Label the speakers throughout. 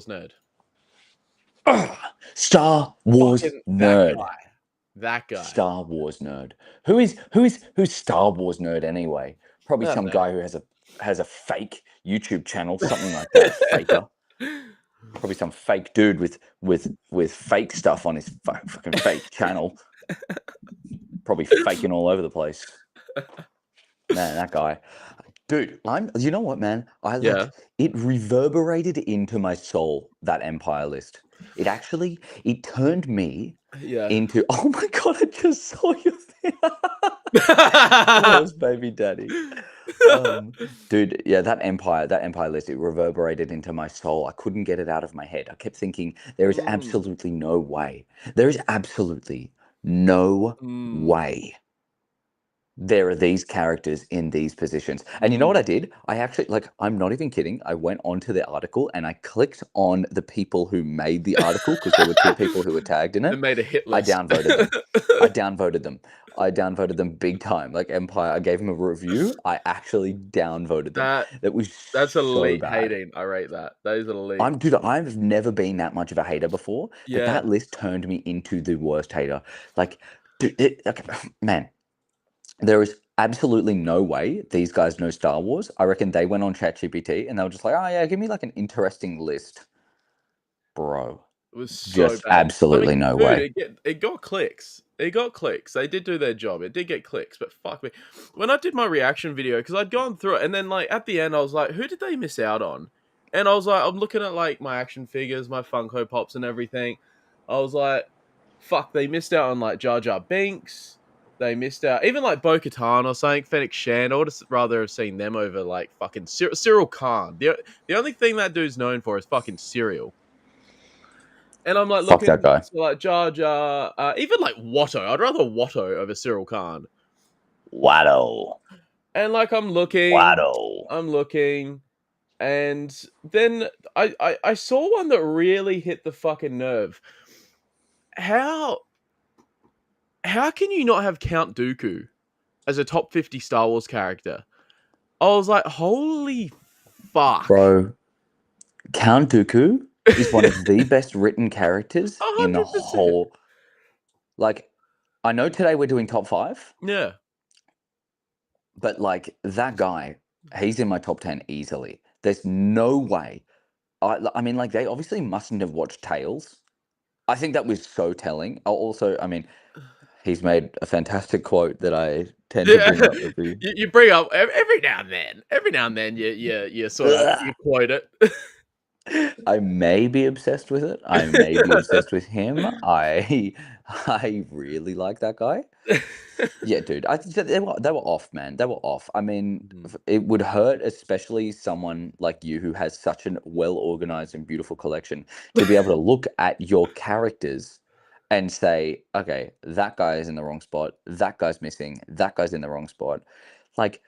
Speaker 1: Wars nerd?
Speaker 2: Star Wars
Speaker 1: Fucking
Speaker 2: nerd.
Speaker 1: That guy.
Speaker 2: Star Wars nerd. Who's Star Wars nerd anyway? Probably
Speaker 1: I don't
Speaker 2: some
Speaker 1: know.
Speaker 2: guy who has a fake YouTube channel, something like that. Faker. Probably some fake dude with fake stuff on his fucking fake channel. Probably faking all over the place. Man, that guy. Dude, you know what, man? It reverberated into my soul, that Empire list. It turned me into, oh my God, I just saw your thing. Pause, baby daddy. Dude, yeah, that Empire list, it reverberated into my soul. I couldn't get it out of my head. I kept thinking, there is absolutely no way. There is absolutely no way there are these characters in these positions. And you know what I did? I actually, I'm not even kidding. I went onto the article and I clicked on the people who made the article because there were 2 people who were tagged in it.
Speaker 1: They made a hit list.
Speaker 2: I downvoted them. I downvoted them big time. Like Empire, I gave them a review. I actually downvoted them.
Speaker 1: That's
Speaker 2: so
Speaker 1: elite
Speaker 2: bad.
Speaker 1: hating. I rate that. That is elite.
Speaker 2: I've never been that much of a hater before. But that list turned me into the worst hater. Dude, man. There is absolutely no way these guys know Star Wars. I reckon they went on ChatGPT and they were just like, oh yeah, give me like an interesting list. Bro.
Speaker 1: It was so
Speaker 2: just
Speaker 1: bad.
Speaker 2: Absolutely no way.
Speaker 1: It got clicks. It got clicks. They did do their job. It did get clicks, but fuck me. When I did my reaction video, because I'd gone through it, and then like at the end, I was like, who did they miss out on? And I was like, I'm looking at like my action figures, my Funko Pops and everything. I was like, fuck, they missed out on like Jar Jar Binks. They missed out, even like Bo-Katan or something, Fennec Shand. I would rather have seen them over like fucking Cyril Khan. The only thing that dude's known for is fucking cereal. And I'm like looking at that guy. So like Jar Jar, even like Watto. I'd rather Watto over Cyril Khan.
Speaker 2: Watto.
Speaker 1: And like I'm looking, and then I saw one that really hit the fucking nerve. How can you not have Count Dooku as a top 50 Star Wars character? I was like, holy fuck.
Speaker 2: Bro, Count Dooku is one of the best written characters
Speaker 1: 100%.
Speaker 2: in the whole... Like, I know today we're doing top 5.
Speaker 1: Yeah.
Speaker 2: But like, that guy, he's in my top 10 easily. There's no way. I mean, like, they obviously mustn't have watched Tales. I think that was so telling. Also, I mean... He's made a fantastic quote that I tend to bring up every...
Speaker 1: You bring up every now and then. Every now and then you sort of you quote it.
Speaker 2: I may be obsessed with it. I may be obsessed with him. I really like that guy. Yeah, dude. They were off, man. They were off. I mean, it would hurt, especially someone like you who has such an well-organized and beautiful collection, to be able to look at your characters and say, okay, that guy is in the wrong spot, that guy's missing, that guy's in the wrong spot. Like,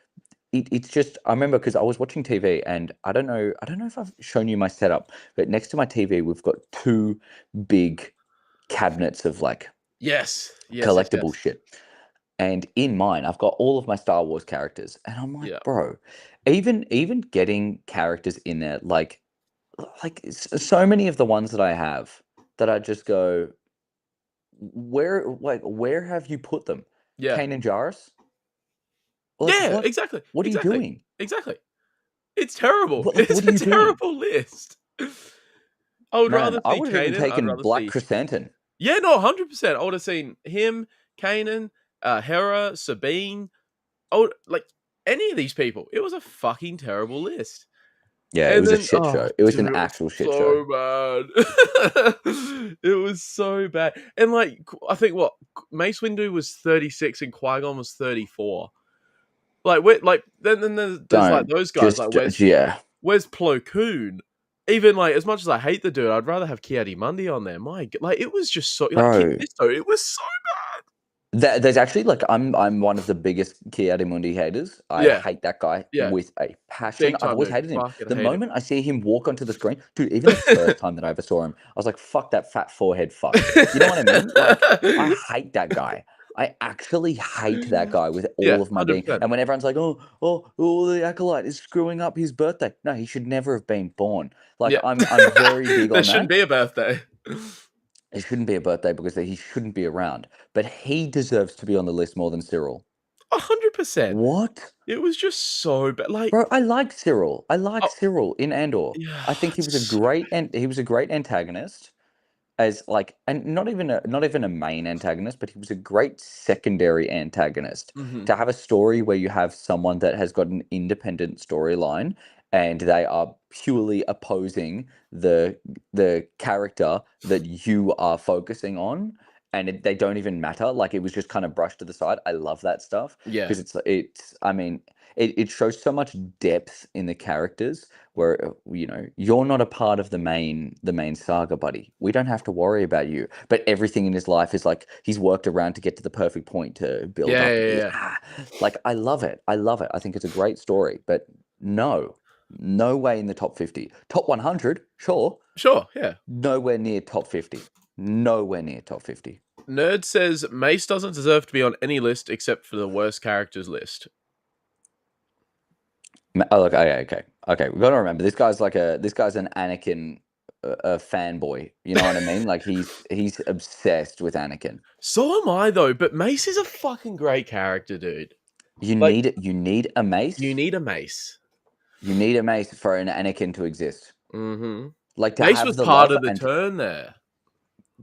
Speaker 2: it's just, I remember because I was watching TV and I don't know if I've shown you my setup, but next to my TV, we've got 2 big cabinets of like collectible shit. And in mine, I've got all of my Star Wars characters. And I'm like, bro, even getting characters in there, like so many of the ones that I have that I just go, where have you put them?
Speaker 1: Yeah.
Speaker 2: Kanan Jarrus?
Speaker 1: Like, exactly.
Speaker 2: What are you doing?
Speaker 1: Exactly. It's terrible. It's a terrible list. I would rather see
Speaker 2: I would have even taken Black Chrysanthemum.
Speaker 1: Yeah, no, 100%. I would have seen him, Kanan, Hera, Sabine. Like any of these people. It was a fucking terrible list.
Speaker 2: Yeah, it was a shit show. It was an actual shit show.
Speaker 1: So bad. It was so bad. And like, I think Mace Windu was 36 and Qui-Gon was 34. Like, then there's like those guys. Where's Plo Koon? Even like, as much as I hate the dude, I'd rather have Ki-Adi-Mundi on there. It was just so. It was so bad.
Speaker 2: There's actually like I'm one of the biggest Ki-Adi-Mundi haters. I hate that guy with a passion. I've always hated him. The moment I see him walk onto the screen, dude, even the first time that I ever saw him, I was like, fuck that fat forehead fuck. You know what I mean? Like, I hate that guy. I actually hate that guy with
Speaker 1: Yeah,
Speaker 2: all of my being.
Speaker 1: 100%.
Speaker 2: And when everyone's like, oh, the acolyte is screwing up his birthday. No, he should never have been born. Like,
Speaker 1: Yeah.
Speaker 2: I'm very big
Speaker 1: There
Speaker 2: on
Speaker 1: shouldn't
Speaker 2: that.
Speaker 1: be a birthday.
Speaker 2: It shouldn't be a birthday because he shouldn't be around. But he deserves to be on the list more than Cyril.
Speaker 1: 100%.
Speaker 2: What?
Speaker 1: It was just so bad. Like,
Speaker 2: Bro, I like Cyril. I like
Speaker 1: oh,
Speaker 2: Cyril in Andor.
Speaker 1: yeah,
Speaker 2: I think he was a
Speaker 1: it's
Speaker 2: great antagonist. As like, and not even a main antagonist, but he was a great secondary antagonist.
Speaker 1: mhm.
Speaker 2: To have a story where you have someone that has got an independent storyline and they are purely opposing the character that you are focusing on, and they don't even matter. Like, it was just kind of brushed to the side. I love that stuff
Speaker 1: Yeah.
Speaker 2: because it's. I mean, it shows so much depth in the characters where you're not a part of the main saga, buddy. We don't have to worry about you, but everything in his life is like he's worked around to get to the perfect point to build
Speaker 1: Yeah,
Speaker 2: up.
Speaker 1: yeah, yeah.
Speaker 2: Yeah, like I love it. I think it's a great story, but no way in the top 50. Top 100, sure.
Speaker 1: Sure, yeah.
Speaker 2: Nowhere near top 50. Nowhere near top 50.
Speaker 1: Nerd says Mace doesn't deserve to be on any list except for the worst characters list.
Speaker 2: Oh, look, okay. We got to remember this guy's an Anakin a fanboy. You know what I mean? Like he's obsessed with Anakin.
Speaker 1: So am I though, but Mace is a fucking great character, dude.
Speaker 2: You
Speaker 1: Like,
Speaker 2: need a
Speaker 1: you
Speaker 2: Mace.
Speaker 1: need a Mace.
Speaker 2: You need a Mace for an Anakin to exist.
Speaker 1: Mm-hmm.
Speaker 2: Like to
Speaker 1: Mace was
Speaker 2: have the
Speaker 1: part
Speaker 2: love
Speaker 1: of the
Speaker 2: and
Speaker 1: turn there.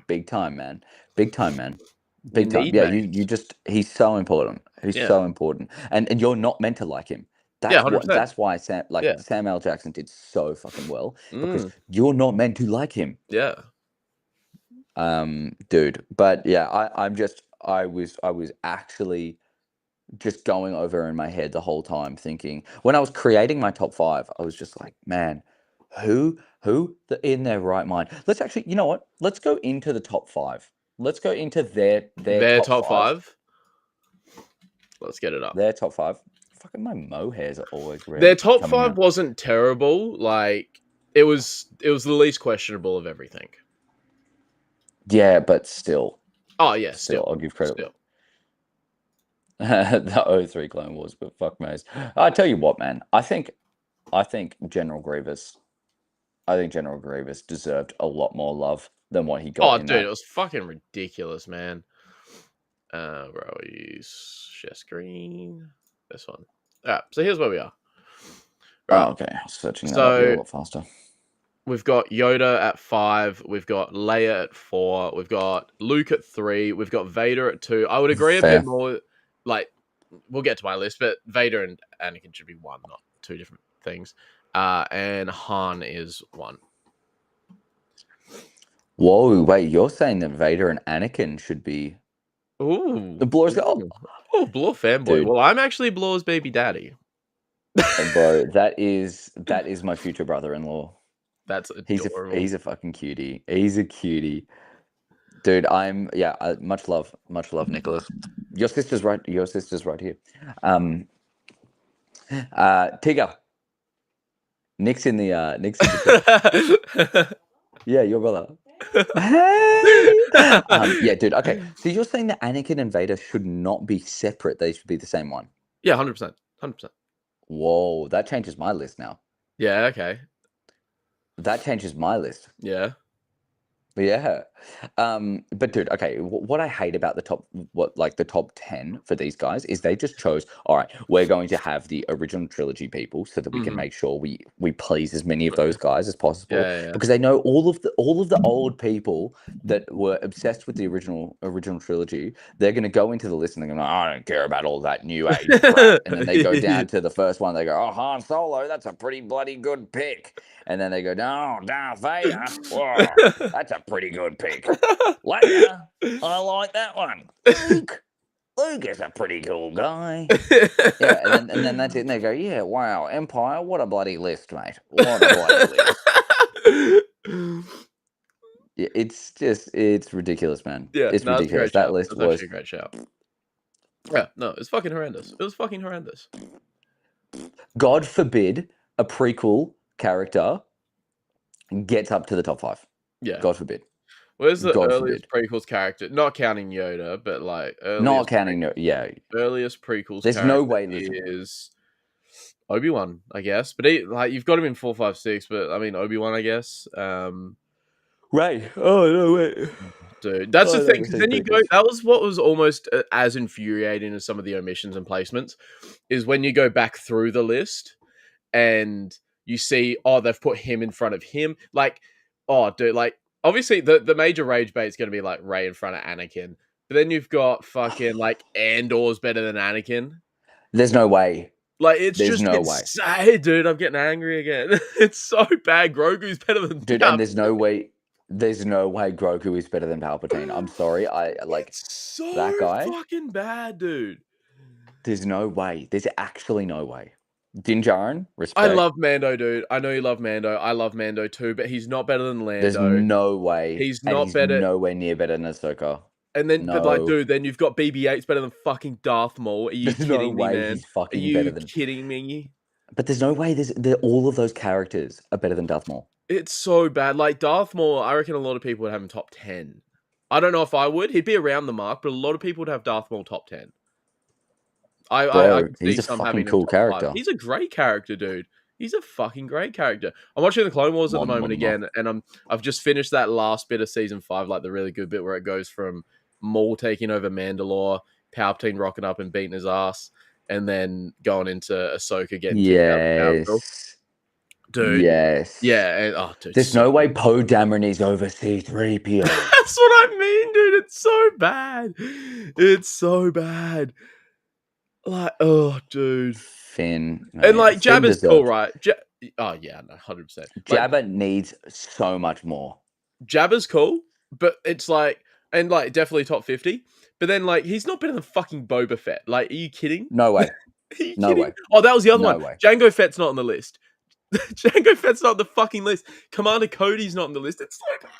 Speaker 2: big time, man. Big time, man.
Speaker 1: You
Speaker 2: Big time.
Speaker 1: need
Speaker 2: Yeah,
Speaker 1: Mace.
Speaker 2: he's so important. He's
Speaker 1: Yeah.
Speaker 2: so important. And you're not meant to like him.
Speaker 1: Yeah, 100%.
Speaker 2: That's why
Speaker 1: Yeah.
Speaker 2: Sam L. Jackson did so fucking well because
Speaker 1: Mm,
Speaker 2: you're not meant to like him.
Speaker 1: yeah.
Speaker 2: Dude. But yeah, I was actually just going over in my head the whole time thinking when I was creating my top 5, I was just like, man, who in their right mind? Let's actually, you know what? Let's go into the top 5. Let's go into their
Speaker 1: Their
Speaker 2: top
Speaker 1: top
Speaker 2: 5.
Speaker 1: 5. Let's get it up.
Speaker 2: Their top 5. Fucking my mohairs are always
Speaker 1: Their top
Speaker 2: coming
Speaker 1: 5
Speaker 2: out.
Speaker 1: wasn't terrible. Like, it was the least questionable of everything.
Speaker 2: Yeah, but still.
Speaker 1: Oh yeah,
Speaker 2: Still, I'll give credit.
Speaker 1: Still.
Speaker 2: The O3 Clone Wars, but fuck Maze. I tell you what, man. I think General Grievous. I think General Grievous deserved a lot more love than what he got
Speaker 1: Oh
Speaker 2: in
Speaker 1: dude, it
Speaker 2: that.
Speaker 1: was fucking ridiculous, man. Where are we? Share screen. This one. Alright, so here's where we are. Right.
Speaker 2: Oh, okay. I was searching that up here a
Speaker 1: So
Speaker 2: lot faster.
Speaker 1: we've got Yoda at 5, we've got Leia at 4, we've got Luke at 3, we've got Vader at 2. I would agree
Speaker 2: Fair.
Speaker 1: a bit more. Like, we'll get to my list, but Vader and Anakin should be 1, not 2 different things. And Han is 1.
Speaker 2: Whoa, wait, you're saying that Vader and Anakin should be
Speaker 1: Ooh.
Speaker 2: the Blur's go.
Speaker 1: Oh, Blur fanboy.
Speaker 2: Dude.
Speaker 1: Well, I'm actually Blur's baby daddy.
Speaker 2: Bro, that is my future brother-in-law.
Speaker 1: That's adorable.
Speaker 2: He's a fucking cutie. He's a cutie. Dude, much love, Nicholas. Your sister's right here. Tigger. Nick's in the chat. Yeah, your brother. Hey! Yeah, dude. Okay, so you're saying that Anakin and Vader should not be separate; they should be the same one.
Speaker 1: Yeah, 100%. 100%.
Speaker 2: Whoa, that changes my list now.
Speaker 1: Yeah. Okay.
Speaker 2: That changes my list.
Speaker 1: Yeah.
Speaker 2: Yeah. But dude, okay, what I hate about the top 10 for these guys is they just chose, all right, we're going to have the original trilogy people so that we can make sure we please as many of those guys as possible.
Speaker 1: Yeah.
Speaker 2: Because they know all of the old people that were obsessed with the original trilogy, they're gonna go into the list and they're gonna, I don't care about all that new age crap. And then they go down to the first one, they go, oh, Han Solo, that's a pretty bloody good pick. And then they go, no, Darth Vader. Whoa, that's a pretty good pick. Leia, I like that one. Luke is a pretty cool guy. Yeah, and then that's it. And they go, yeah, wow, Empire, what a bloody list, mate. What a bloody list. Yeah, it's ridiculous, man.
Speaker 1: Yeah,
Speaker 2: It's ridiculous. That list
Speaker 1: That's
Speaker 2: was
Speaker 1: actually a great shout. Yeah, no, it's fucking horrendous. It was fucking horrendous.
Speaker 2: God forbid a prequel character gets up to the top 5.
Speaker 1: Yeah.
Speaker 2: God forbid.
Speaker 1: Where's the
Speaker 2: God
Speaker 1: earliest
Speaker 2: forbid.
Speaker 1: prequels character? Not counting Yoda, but like
Speaker 2: Not
Speaker 1: earliest
Speaker 2: counting, yeah.
Speaker 1: earliest prequels
Speaker 2: There's no
Speaker 1: character
Speaker 2: way. Listen,
Speaker 1: is Obi-Wan, I guess. But he, like you've got him in 4, 5, 6. But I mean Obi-Wan, I guess.
Speaker 2: right? Oh no, wait.
Speaker 1: Dude, that's the
Speaker 2: Oh no,
Speaker 1: thing.
Speaker 2: we're
Speaker 1: Because
Speaker 2: saying
Speaker 1: then you go.
Speaker 2: prequels.
Speaker 1: That was what was almost as infuriating as some of the omissions and placements. Is when you go back through the list and you see, oh, they've put him in front of him. Like, oh, dude, like obviously the major rage bait is going to be like Ray in front of Anakin, but then you've got fucking like Andor's better than Anakin.
Speaker 2: There's no way.
Speaker 1: Like it's
Speaker 2: There's
Speaker 1: just
Speaker 2: no way,
Speaker 1: insane, dude. I'm getting angry again. It's so bad. Grogu's better than
Speaker 2: dude. And there's no
Speaker 1: Palpatine.
Speaker 2: way. There's no way Grogu is better than Palpatine. I'm sorry. I like
Speaker 1: It's so
Speaker 2: that guy.
Speaker 1: fucking bad, dude.
Speaker 2: There's no way. There's actually no way. Din Djarin,
Speaker 1: I
Speaker 2: respect.
Speaker 1: love Mando, dude. I know you love Mando. I love Mando too, but he's not better than
Speaker 2: There's
Speaker 1: Lando.
Speaker 2: no way,
Speaker 1: He's
Speaker 2: and
Speaker 1: not
Speaker 2: he's
Speaker 1: better.
Speaker 2: nowhere near better than Ahsoka.
Speaker 1: And then, but like,
Speaker 2: No,
Speaker 1: dude, then you've got BB-8's better than fucking Darth Maul. Are you
Speaker 2: there's no
Speaker 1: kidding me,
Speaker 2: way
Speaker 1: man?
Speaker 2: he's
Speaker 1: Are
Speaker 2: fucking better
Speaker 1: you
Speaker 2: than.
Speaker 1: kidding me?
Speaker 2: But there's no way. All of those characters are better than Darth Maul.
Speaker 1: It's so bad. Like Darth Maul, I reckon a lot of people would have him top 10. I don't know if I would. He'd be around the mark, but a lot of people would have Darth Maul top 10. I
Speaker 2: Bro,
Speaker 1: could see
Speaker 2: he's a
Speaker 1: some
Speaker 2: fucking
Speaker 1: having him
Speaker 2: cool
Speaker 1: top 5.
Speaker 2: character.
Speaker 1: He's a great character, dude. He's a fucking great character. I'm watching the Clone Wars at the moment again, and I've just finished that last bit of season 5, like the really good bit where it goes from Maul taking over Mandalore, Palpatine rocking up and beating his ass, and then going into Ahsoka getting kicked out of the Council.
Speaker 2: Yes.
Speaker 1: Dude,
Speaker 2: Yes.
Speaker 1: yeah, and, oh, dude,
Speaker 2: There's
Speaker 1: so
Speaker 2: no way
Speaker 1: good.
Speaker 2: Poe Dameron is over C3PO.
Speaker 1: That's what I mean, dude. It's so bad. It's so bad. Like, oh, dude.
Speaker 2: Finn,
Speaker 1: And
Speaker 2: mate.
Speaker 1: like
Speaker 2: Finn
Speaker 1: Jabba's cool,
Speaker 2: deserved.
Speaker 1: right? Oh yeah, no, 100%. Like
Speaker 2: Jabba needs so much more.
Speaker 1: Jabba's cool, but it's like, and like definitely top 50. But then like he's not better than fucking Boba Fett. Like, are you kidding?
Speaker 2: No way.
Speaker 1: Are you
Speaker 2: No
Speaker 1: kidding?
Speaker 2: way.
Speaker 1: Oh, that was the other
Speaker 2: No
Speaker 1: one.
Speaker 2: way.
Speaker 1: Jango Fett's not on the list. Jango Fett's not on the fucking list. Commander Cody's not on the list. It's so bad.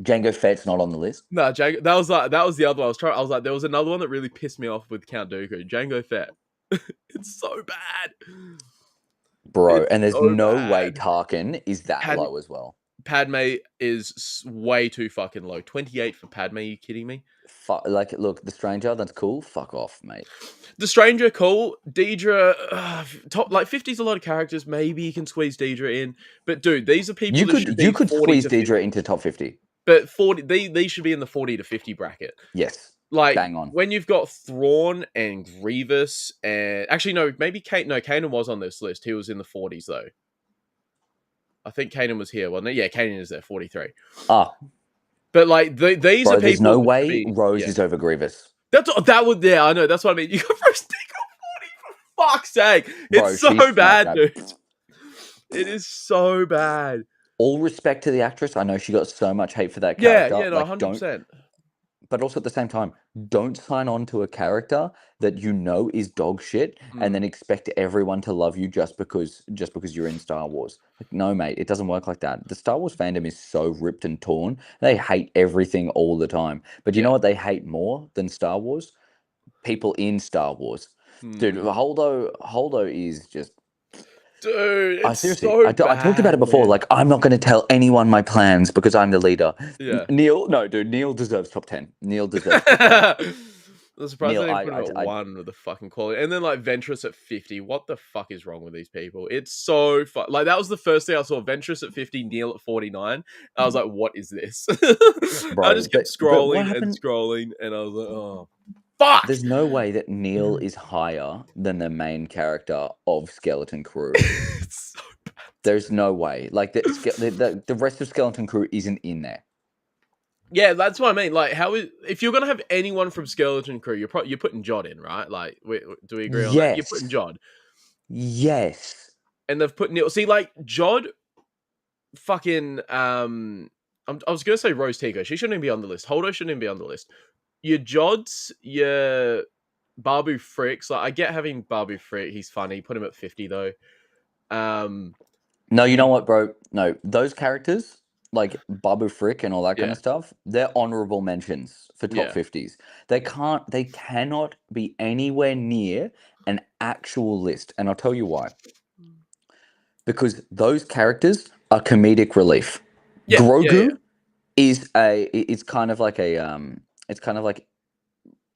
Speaker 2: Jango Fett's not on the list.
Speaker 1: No, Jango. That was the other one. I was like, there was another one that really pissed me off with Count Dooku. Jango Fett. It's so bad.
Speaker 2: Bro,
Speaker 1: It's
Speaker 2: and there's
Speaker 1: so
Speaker 2: no
Speaker 1: bad.
Speaker 2: way Tarkin is that low as well.
Speaker 1: Padme is way too fucking low. 28 for Padme. Are you kidding me?
Speaker 2: Like, look, the stranger, that's cool. Fuck off, mate.
Speaker 1: The Stranger, cool. Deidre, top like 50's a lot of characters. Maybe you can squeeze Deidre in, but dude, these are people
Speaker 2: You could
Speaker 1: 40
Speaker 2: squeeze
Speaker 1: to 50.
Speaker 2: Deidre into top 50.
Speaker 1: But 40, these should be in the 40 to 50 bracket.
Speaker 2: Yes.
Speaker 1: Like,
Speaker 2: bang on.
Speaker 1: When you've got Thrawn and Grievous, and actually no, maybe Kanan was on this list. He was in the 40s though. I think Kanan was here. Well, no, yeah, Kanan is there, 43.
Speaker 2: Ah,
Speaker 1: but like these
Speaker 2: bro,
Speaker 1: are people.
Speaker 2: there's no
Speaker 1: that
Speaker 2: way
Speaker 1: should be-
Speaker 2: Rose
Speaker 1: yeah.
Speaker 2: is over Grievous.
Speaker 1: That would, yeah, I know. That's what I mean. You got Rose Tico 40 for fuck's sake.
Speaker 2: Bro,
Speaker 1: It's so
Speaker 2: she's
Speaker 1: bad,
Speaker 2: smacked,
Speaker 1: dude. It is so bad.
Speaker 2: All respect to the actress. I know she got so much hate for that
Speaker 1: Yeah,
Speaker 2: character.
Speaker 1: yeah, no,
Speaker 2: Like,
Speaker 1: 100%.
Speaker 2: but also at the same time, don't sign on to a character that you know is dog shit and then expect everyone to love you just because you're in Star Wars. Like, no, mate, it doesn't work like that. The Star Wars fandom is so ripped and torn. They hate everything all the time. But you know what they hate more than Star Wars? People in Star Wars. Dude, Holdo is just...
Speaker 1: Dude, it's
Speaker 2: seriously,
Speaker 1: so
Speaker 2: I talked about it before.
Speaker 1: man.
Speaker 2: Like, I'm not going to tell anyone my plans because I'm the leader.
Speaker 1: Yeah.
Speaker 2: Neil deserves top 10. Neil deserves top 10.
Speaker 1: I'm surprised
Speaker 2: Neil,
Speaker 1: they didn't put him at 1 with the fucking quality. And then, like, Ventress at 50. What the fuck is wrong with these people? It's so fun. Like, that was the first thing I saw. Ventress at 50, Neil at 49. I was like, what is this?
Speaker 2: Bro,
Speaker 1: I just kept
Speaker 2: but what
Speaker 1: scrolling and
Speaker 2: happened?
Speaker 1: scrolling, and I was like, oh, fuck!
Speaker 2: There's no way that Neil is higher than the main character of Skeleton Crew.
Speaker 1: It's so bad.
Speaker 2: There's no way. Like, the rest of Skeleton Crew isn't in there.
Speaker 1: Yeah, that's what I mean. Like, if you're gonna have anyone from Skeleton Crew, you're putting Jod in, right? Like, do we agree on that? You're putting Jod.
Speaker 2: Yes.
Speaker 1: And they've put Neil. See, like Jod, fucking I was gonna say Rose Tico. She shouldn't even be on the list. Holdo shouldn't even be on the list. Your Jods, your Babu Fricks. Like, I get having Babu Frick. He's funny. Put him at 50 though.
Speaker 2: No, you know what, bro? No, those characters like Babu Frick and all that kind of stuff, they're honorable mentions for top 50s. They cannot be anywhere near an actual list, and I'll tell you why. Because those characters are comedic relief. Grogu it's kind of like it's kind of like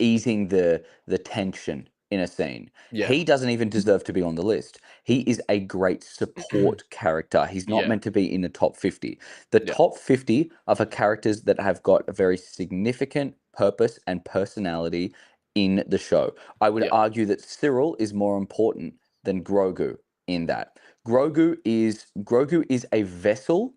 Speaker 2: easing the tension in a scene.
Speaker 1: Yeah.
Speaker 2: He doesn't even deserve to be on the list. He is a great support character. He's not
Speaker 1: Yeah.
Speaker 2: meant to be in the top 50. The
Speaker 1: Yeah.
Speaker 2: top 50 are for characters that have got a very significant purpose and personality in the show. I would
Speaker 1: Yeah.
Speaker 2: argue that Cyril is more important than Grogu in that. Grogu is a vessel.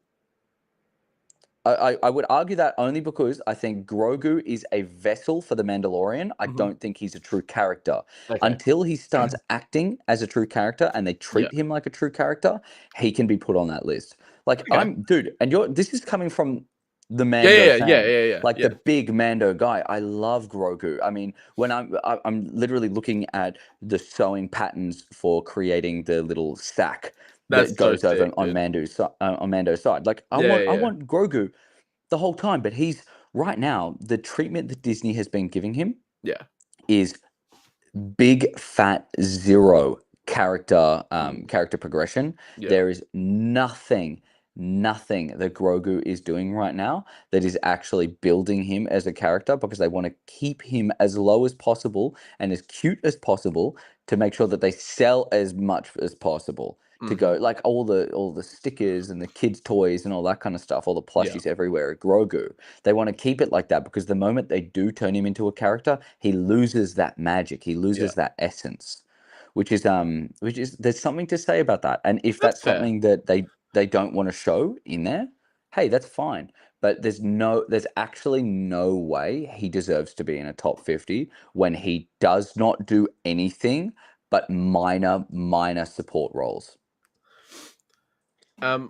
Speaker 2: I would argue that only because I think Grogu is a vessel for the Mandalorian. I
Speaker 1: Mhm.
Speaker 2: don't think he's a true character.
Speaker 1: Okay.
Speaker 2: Until he starts acting as a true character and they
Speaker 1: Yeah.
Speaker 2: treat him like a true character, he can be put on that list. Like
Speaker 1: Okay.
Speaker 2: dude, and this is coming from the
Speaker 1: Yeah.
Speaker 2: Mando
Speaker 1: Yeah. Yeah.
Speaker 2: fan,
Speaker 1: Yeah. Yeah.
Speaker 2: like
Speaker 1: Yeah.
Speaker 2: the big Mando guy. I love Grogu. I mean, when I'm literally looking at the sewing patterns for creating the little sack that
Speaker 1: That's so
Speaker 2: goes over
Speaker 1: sick, dude.
Speaker 2: on Mando's side. Like
Speaker 1: Yeah.
Speaker 2: I
Speaker 1: Yeah.
Speaker 2: want Grogu the whole time, but he's right now, the treatment that Disney has been giving him
Speaker 1: Yeah.
Speaker 2: is big fat zero
Speaker 1: Mm.
Speaker 2: character progression.
Speaker 1: Yeah.
Speaker 2: There is nothing that Grogu is doing right now that is actually building him as a character, because they want to keep him as low as possible and as cute as possible to make sure that they sell as much as possible. To go
Speaker 1: Mhm.
Speaker 2: like all the stickers and the kids' toys and all that kind of stuff, all the
Speaker 1: Yeah.
Speaker 2: plushies everywhere at Grogu. They want to keep it like that, because the moment they do turn him into a character, he loses that magic. He
Speaker 1: Yeah.
Speaker 2: loses that essence, which is there's something to say about that. And if
Speaker 1: That's
Speaker 2: that's
Speaker 1: fair.
Speaker 2: something that they don't want to show in there, hey, that's fine. But there's actually no way he deserves to be in a top 50 when he does not do anything but minor support roles.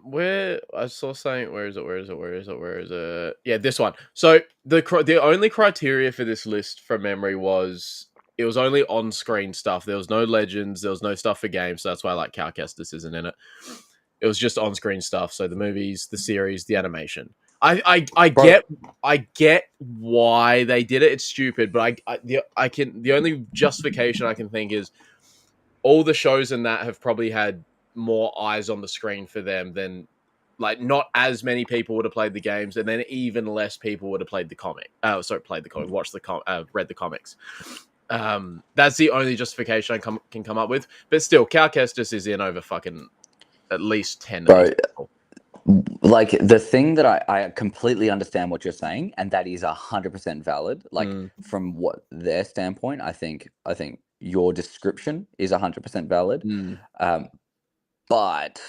Speaker 1: Where I saw saying, where is it? Where is it? Where is it? Where is it? Yeah, this one. So the only criteria for this list from memory was it was only on screen stuff. There was no legends. There was no stuff for games. So that's why like Cal Kestis isn't in it. It was just on screen stuff. So the movies, the series, the animation. I
Speaker 2: Bro,
Speaker 1: get why they did it. It's stupid, but the only justification I can think is all the shows in that have probably had more eyes on the screen for them than like not as many people would have played the games, and then even less people would have played the comic. Played the comic, watched read the comics. That's the only justification I can come up with. But still, Cal Kestis is in over fucking at least 10 of these
Speaker 2: bro,
Speaker 1: people.
Speaker 2: like the thing that I completely understand what you're saying, and that is 100% valid. Like
Speaker 1: Mm,
Speaker 2: from what their standpoint, I think your description is 100% valid.
Speaker 1: mm.
Speaker 2: Um, but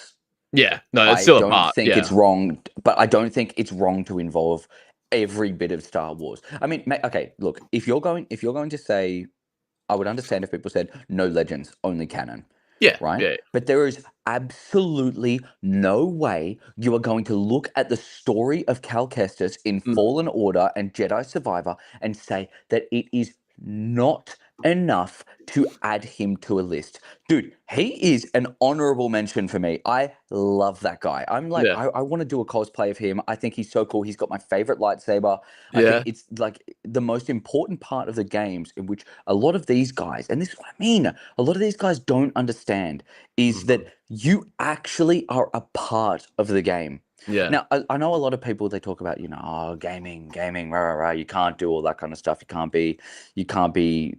Speaker 1: Yeah, no, it's
Speaker 2: I
Speaker 1: still a
Speaker 2: don't
Speaker 1: part.
Speaker 2: think it's
Speaker 1: Yeah.
Speaker 2: wrong. But I don't think it's wrong to involve every bit of Star Wars. I mean, okay, look, if you're going to say, I would understand if people said no legends, only canon,
Speaker 1: Yeah.
Speaker 2: right?
Speaker 1: Yeah.
Speaker 2: But there is absolutely no way you are going to look at the story of Cal Kestis in
Speaker 1: Mm,
Speaker 2: Fallen Order and Jedi Survivor and say that it is not enough to add him to a list. Dude, he is an honorable mention for me. I love that guy. I'm like,
Speaker 1: yeah.
Speaker 2: I want to do a cosplay of him. I think he's so cool. He's got my favorite lightsaber. I think
Speaker 1: Yeah.
Speaker 2: it's like the most important part of the games, in which a lot of these guys, and this is what I mean, a lot of these guys don't understand, is that
Speaker 1: Mhm.
Speaker 2: you actually are a part of the game.
Speaker 1: Yeah.
Speaker 2: Now, I know a lot of people, they talk about, oh, gaming, rah, rah, rah, you can't do all that kind of stuff. You can't be,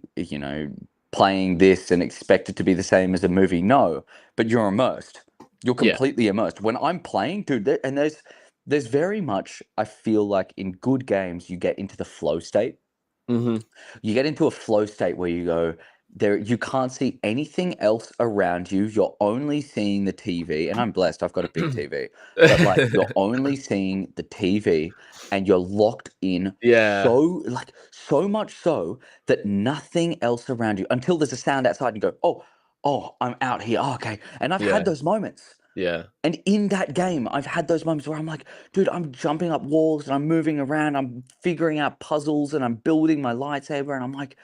Speaker 2: playing this and expect it to be the same as a movie. No, but you're immersed. You're
Speaker 1: Yeah.
Speaker 2: completely immersed. When I'm playing, dude, there's very much, I feel like in good games, you get into the flow state.
Speaker 1: Hmm.
Speaker 2: You get into a flow state where you go, there you can't see anything else around you. You're only seeing the TV, and I'm blessed, I've got a big TV. But like you're only seeing the TV and you're locked in,
Speaker 1: Yeah.
Speaker 2: so much so that nothing else around you, until there's a sound outside and you go, oh, I'm out here. Oh, okay. And I've
Speaker 1: Yeah.
Speaker 2: had those moments.
Speaker 1: Yeah.
Speaker 2: And in that game, I've had those moments where I'm like, dude, I'm jumping up walls and I'm moving around, I'm figuring out puzzles and I'm building my lightsaber. And I'm like,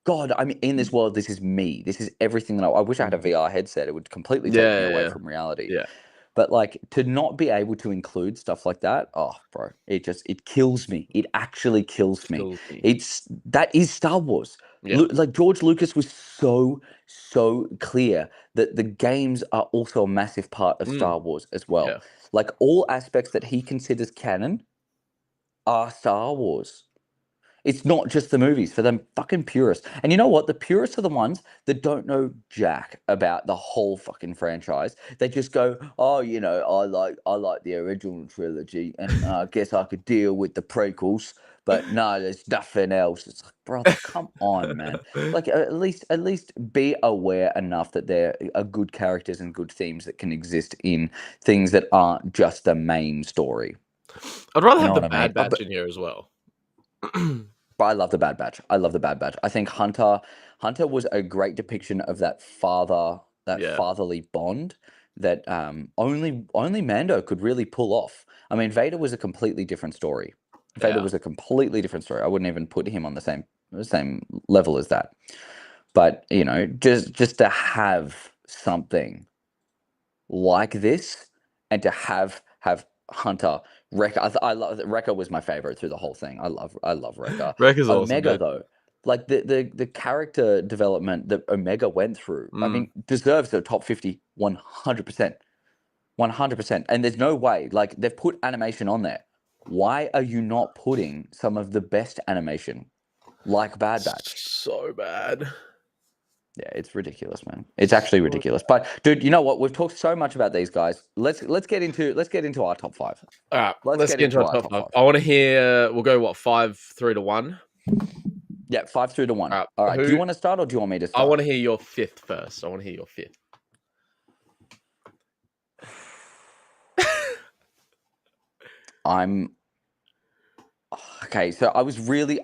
Speaker 2: God, I'm in this world. This is me. This is everything that I wish I had a
Speaker 1: Mhm.
Speaker 2: VR headset. It would completely take me
Speaker 1: Yeah,
Speaker 2: away
Speaker 1: yeah,
Speaker 2: from reality.
Speaker 1: yeah.
Speaker 2: But like to not be able to include stuff like that, oh, bro, it kills me. It actually kills me.
Speaker 1: Kills me.
Speaker 2: That is Star Wars.
Speaker 1: Yeah.
Speaker 2: Like George Lucas was so clear that the games are also a massive part of
Speaker 1: Mm,
Speaker 2: Star Wars as well.
Speaker 1: yeah.
Speaker 2: Like all aspects that he considers canon, are Star Wars. It's not just the movies for them fucking purists. And you know what? The purists are the ones that don't know jack about the whole fucking franchise. They just go, "Oh, I like the original trilogy, and I guess I could deal with the prequels, but no, there's nothing else." It's like, brother, come on, man. Like at least be aware enough that there are good characters and good themes that can exist in things that aren't just the main story.
Speaker 1: I'd rather
Speaker 2: You
Speaker 1: have
Speaker 2: know
Speaker 1: the
Speaker 2: what I mean?
Speaker 1: Bad Batch in here as well.
Speaker 2: But I love the Bad Batch. I love the Bad Batch. I think Hunter was a great depiction of that
Speaker 1: Yeah,
Speaker 2: fatherly bond that only Mando could really pull off. I mean, Vader was a completely different story. Vader
Speaker 1: yeah.
Speaker 2: was a completely different story. I wouldn't even put him on the same level as that. But just to have something like this, and to have Hunter. Wrecker, I love Wrecker was my favorite through the whole thing. I love Wrecker.
Speaker 1: Wreck is awesome,
Speaker 2: Omega
Speaker 1: dude.
Speaker 2: though, like the character development that Omega went through, I
Speaker 1: Mm.
Speaker 2: mean, deserves the top 50 100%. 100%. And there's no way, like, they've put animation on there. Why are you not putting some of the best animation like Bad Batch?
Speaker 1: So bad.
Speaker 2: Yeah, it's ridiculous, man. It's actually
Speaker 1: So
Speaker 2: ridiculous. But dude, you know what? We've talked so much about these guys. Let's get into our top five.
Speaker 1: All right,
Speaker 2: Let's
Speaker 1: let's
Speaker 2: get
Speaker 1: get into
Speaker 2: into
Speaker 1: our
Speaker 2: our
Speaker 1: top
Speaker 2: top
Speaker 1: five.
Speaker 2: five.
Speaker 1: I want to hear. We'll go what 5-3-1.
Speaker 2: Yeah, 5 through to 1.
Speaker 1: All right,
Speaker 2: All right. Do you
Speaker 1: who?
Speaker 2: want to start or do you want me to
Speaker 1: I
Speaker 2: start?
Speaker 1: want to hear your fifth first. I want to hear your fifth.
Speaker 2: I'm okay. So I was really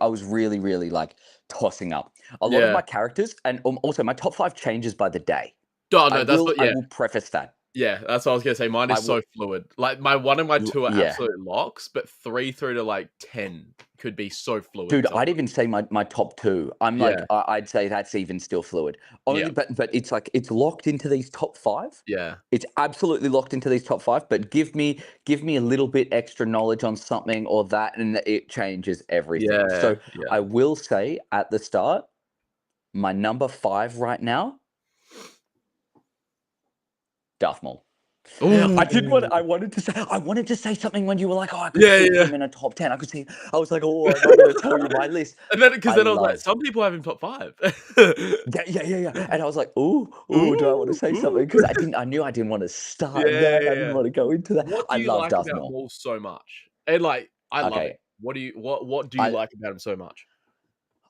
Speaker 2: like tossing up a lot of
Speaker 1: Yeah.
Speaker 2: my characters, and also my top 5 changes by the day.
Speaker 1: Oh
Speaker 2: I
Speaker 1: no, that's
Speaker 2: will
Speaker 1: what.
Speaker 2: I
Speaker 1: Yeah,
Speaker 2: will preface that.
Speaker 1: yeah. That's what I was gonna say. Mine
Speaker 2: I
Speaker 1: is so
Speaker 2: will.
Speaker 1: fluid. Like my 1 and my 2 are
Speaker 2: Yeah.
Speaker 1: absolute locks, but 3 through to like 10 could be so fluid
Speaker 2: Dude, I'd
Speaker 1: sometimes.
Speaker 2: even say my top 2. I'm like,
Speaker 1: Yeah,
Speaker 2: I'd say that's even still fluid.
Speaker 1: yeah,
Speaker 2: Only but it's like it's locked into these top 5.
Speaker 1: yeah,
Speaker 2: It's absolutely locked into these top 5, but give me a little bit extra knowledge on something or that, and it changes everything.
Speaker 1: yeah,
Speaker 2: So,
Speaker 1: yeah.
Speaker 2: I will say at the start, my number 5 right now, Darth Maul. I didn't want.
Speaker 1: Ooh.
Speaker 2: I wanted to say something when you were like, "Oh, I could
Speaker 1: Yeah,
Speaker 2: see
Speaker 1: yeah.
Speaker 2: him in a top 10." I could see. I was like, "Oh, I'm not going to tell you my list."
Speaker 1: And then because
Speaker 2: I
Speaker 1: then I was like,
Speaker 2: love.
Speaker 1: some people have him top 5.
Speaker 2: Yeah, yeah, yeah, yeah. And I was like, "Ooh, ooh, do I want to
Speaker 1: Ooh,
Speaker 2: say something?"
Speaker 1: ooh.
Speaker 2: Because I knew I didn't want to start
Speaker 1: Yeah,
Speaker 2: that.
Speaker 1: yeah,
Speaker 2: I didn't
Speaker 1: yeah.
Speaker 2: want to go into that.
Speaker 1: What
Speaker 2: I
Speaker 1: do you
Speaker 2: love
Speaker 1: like
Speaker 2: Darth
Speaker 1: about
Speaker 2: Maul.
Speaker 1: Maul so much? And, like, I love him.
Speaker 2: Okay,
Speaker 1: What do you
Speaker 2: I
Speaker 1: like about him so much?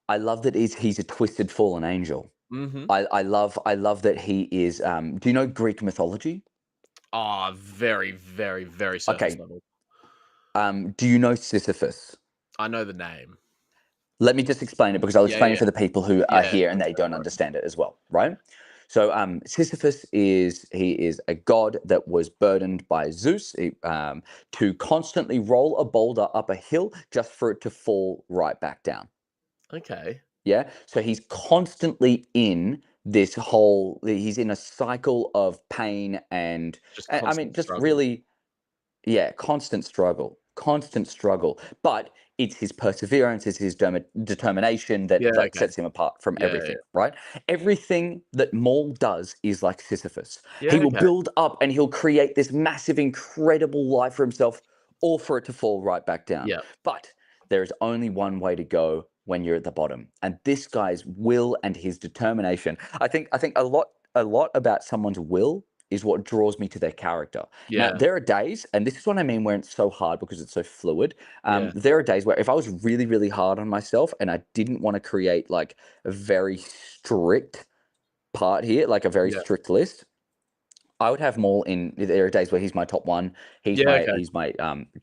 Speaker 2: I love that he's a twisted fallen angel.
Speaker 1: Mhm.
Speaker 2: I love that he is. Do you know Greek mythology?
Speaker 1: Ah, very, very, very surface
Speaker 2: Okay.
Speaker 1: level.
Speaker 2: Do you know Sisyphus?
Speaker 1: I know the name.
Speaker 2: Let me just explain it because I'll
Speaker 1: Yeah,
Speaker 2: explain it
Speaker 1: yeah.
Speaker 2: for the people who are
Speaker 1: Yeah,
Speaker 2: here and they
Speaker 1: go
Speaker 2: don't
Speaker 1: for it.
Speaker 2: understand it as well, right? So Sisyphus is a god that was burdened by Zeus to constantly roll a boulder up a hill just for it to fall right back down.
Speaker 1: Okay.
Speaker 2: Yeah. So he's constantly in this whole. He's in a cycle of pain
Speaker 1: Just
Speaker 2: and I mean,
Speaker 1: constant
Speaker 2: just
Speaker 1: struggle.
Speaker 2: really, yeah, constant struggle, constant struggle. But it's his perseverance, it's his determination that
Speaker 1: Yeah,
Speaker 2: like
Speaker 1: okay.
Speaker 2: sets him apart from
Speaker 1: Yeah, yeah.
Speaker 2: everything, right? Everything that Maul does is like Sisyphus. He
Speaker 1: Yeah,
Speaker 2: will
Speaker 1: okay.
Speaker 2: build up and he'll create this massive, incredible life for himself, all for it to fall right back down.
Speaker 1: Yeah.
Speaker 2: But there is only one way to go when you're at the bottom, and this guy's will and his determination. I think a lot about someone's will is what draws me to their character. Now,
Speaker 1: Yeah.
Speaker 2: there are days, and this is what I mean where it's so hard because it's so fluid.
Speaker 1: Yeah.
Speaker 2: There are days where if I was really, really hard on myself and I didn't want to create like a very strict part here, like a very
Speaker 1: Yeah.
Speaker 2: strict list, I would have Maul in. There are days where he's my top 1. He's
Speaker 1: Yeah,
Speaker 2: my
Speaker 1: okay.
Speaker 2: he's my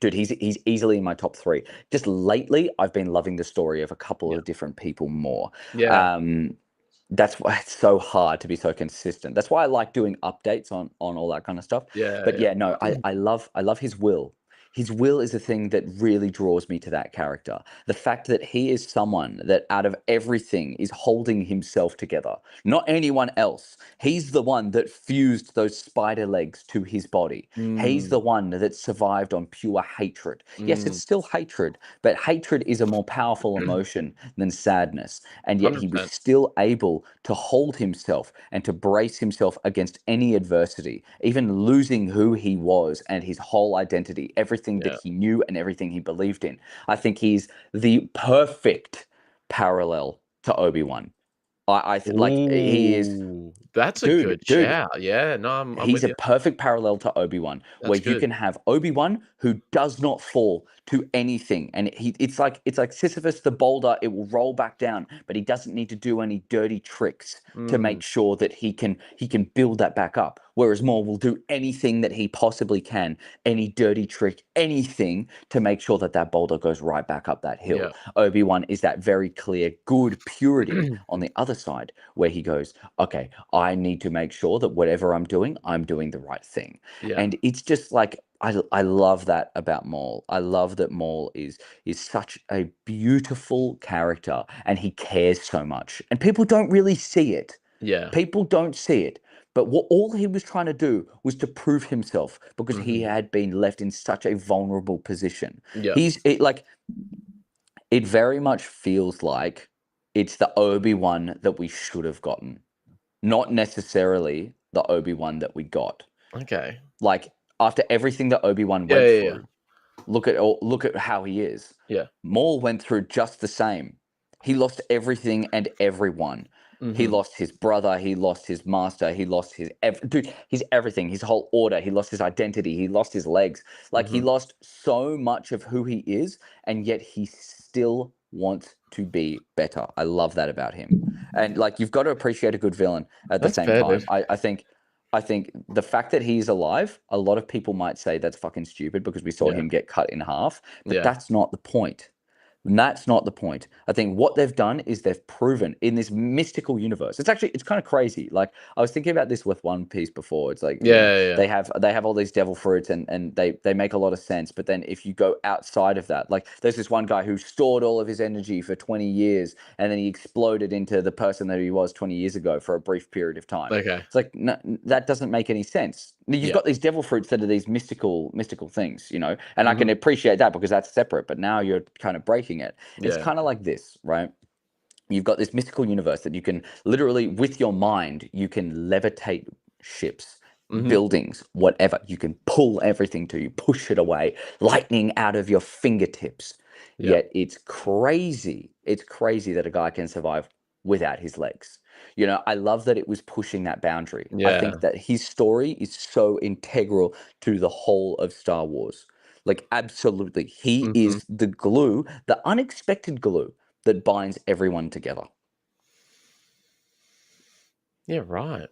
Speaker 2: dude. He's easily in my top 3. Just lately, I've been loving the story of a couple
Speaker 1: Yeah.
Speaker 2: of different people more.
Speaker 1: Yeah.
Speaker 2: Um, that's why it's so hard to be so consistent. That's why I like doing updates on all that kind of stuff.
Speaker 1: Yeah,
Speaker 2: But
Speaker 1: yeah.
Speaker 2: yeah, no, I love his will. His will is the thing that really draws me to that character. The fact that he is someone that out of everything is holding himself together, not anyone else. He's the one that fused those spider legs to his body. He's
Speaker 1: Mm,
Speaker 2: the one that survived on pure hatred. Yes, it's
Speaker 1: mm.
Speaker 2: still hatred, but hatred is a more powerful emotion than sadness. And yet he was
Speaker 1: 100%.
Speaker 2: still able to hold himself and to brace himself against any adversity, even losing who he was and his whole identity, everything everything that
Speaker 1: Yeah.
Speaker 2: he knew and everything he believed in. I think he's the perfect parallel to Obi-Wan. Like he is,
Speaker 1: Ooh, that's a
Speaker 2: dude,
Speaker 1: good
Speaker 2: dude.
Speaker 1: shout. Yeah, no, I'm
Speaker 2: He's
Speaker 1: with
Speaker 2: a
Speaker 1: you.
Speaker 2: perfect parallel to Obi-Wan, where
Speaker 1: That's
Speaker 2: you
Speaker 1: good.
Speaker 2: can have Obi-Wan who does not fall to anything. And it's like Sisyphus the boulder, it will roll back down, but he doesn't need to do any dirty tricks to
Speaker 1: Mm,
Speaker 2: make sure that he can build that back up. Whereas Maul will do anything that he possibly can, any dirty trick, anything to make sure that that boulder goes right back up that hill.
Speaker 1: yeah.
Speaker 2: Obi-Wan is that very clear, good purity on the other side, where he goes, okay, I need to make sure that whatever I'm doing the right thing.
Speaker 1: Yeah.
Speaker 2: And it's just like I love that about Maul. I love that Maul is such a beautiful character and he cares so much. And people don't really see it.
Speaker 1: Yeah.
Speaker 2: People don't see it. But what all he was trying to do was to prove himself because he
Speaker 1: Mhm.
Speaker 2: had been left in such a vulnerable position.
Speaker 1: Yeah.
Speaker 2: Like it very much feels like it's the Obi-Wan that we should have gotten, not necessarily the Obi-Wan that we got.
Speaker 1: Okay.
Speaker 2: Like after everything that Obi-Wan
Speaker 1: Yeah,
Speaker 2: went
Speaker 1: yeah, yeah.
Speaker 2: through, look at how he is.
Speaker 1: Yeah.
Speaker 2: Maul went through just the same. He lost everything and everyone. He
Speaker 1: Mhm.
Speaker 2: lost his brother, he lost his master, he lost dude, his everything, his whole order, he lost his identity, he lost his legs. Like he
Speaker 1: Mhm.
Speaker 2: lost so much of who he is, and yet he still wants to be better. I love that about him. And like you've got to appreciate a good villain at the
Speaker 1: That's
Speaker 2: same
Speaker 1: fair,
Speaker 2: time.
Speaker 1: dude.
Speaker 2: I think the fact that he's alive, a lot of people might say that's fucking stupid because we saw
Speaker 1: Yeah.
Speaker 2: him get cut in half, but
Speaker 1: Yeah.
Speaker 2: that's not the point. That's not the point. I think what they've done is they've proven in this mystical universe. It's kind of crazy. Like I was thinking about this with One Piece before. It's like,
Speaker 1: Yeah, yeah, yeah.
Speaker 2: they have all these devil fruits and they make a lot of sense. But then if you go outside of that, like there's this one guy who stored all of his energy for 20 years and then he exploded into the person that he was 20 years ago for a brief period of time.
Speaker 1: Okay.
Speaker 2: It's like no, that doesn't make any sense. You've
Speaker 1: Yeah.
Speaker 2: got these devil fruits that are these mystical things, and I can
Speaker 1: Mhm.
Speaker 2: appreciate that because that's separate. But now you're kind of breaking it. It's
Speaker 1: Yeah.
Speaker 2: kind of like this, right? You've got this mystical universe that you can literally, with your mind, you can levitate ships,
Speaker 1: Mhm.
Speaker 2: buildings, whatever. You can pull everything to you, push it away, lightning out of your fingertips.
Speaker 1: Yeah.
Speaker 2: Yet it's crazy. It's crazy that a guy can survive without his legs. I love that it was pushing that boundary. I
Speaker 1: Yeah.
Speaker 2: think that his story is so integral to the whole of Star Wars. Like, absolutely. He
Speaker 1: Mhm.
Speaker 2: is the glue, the unexpected glue that binds everyone together.
Speaker 1: Yeah, right.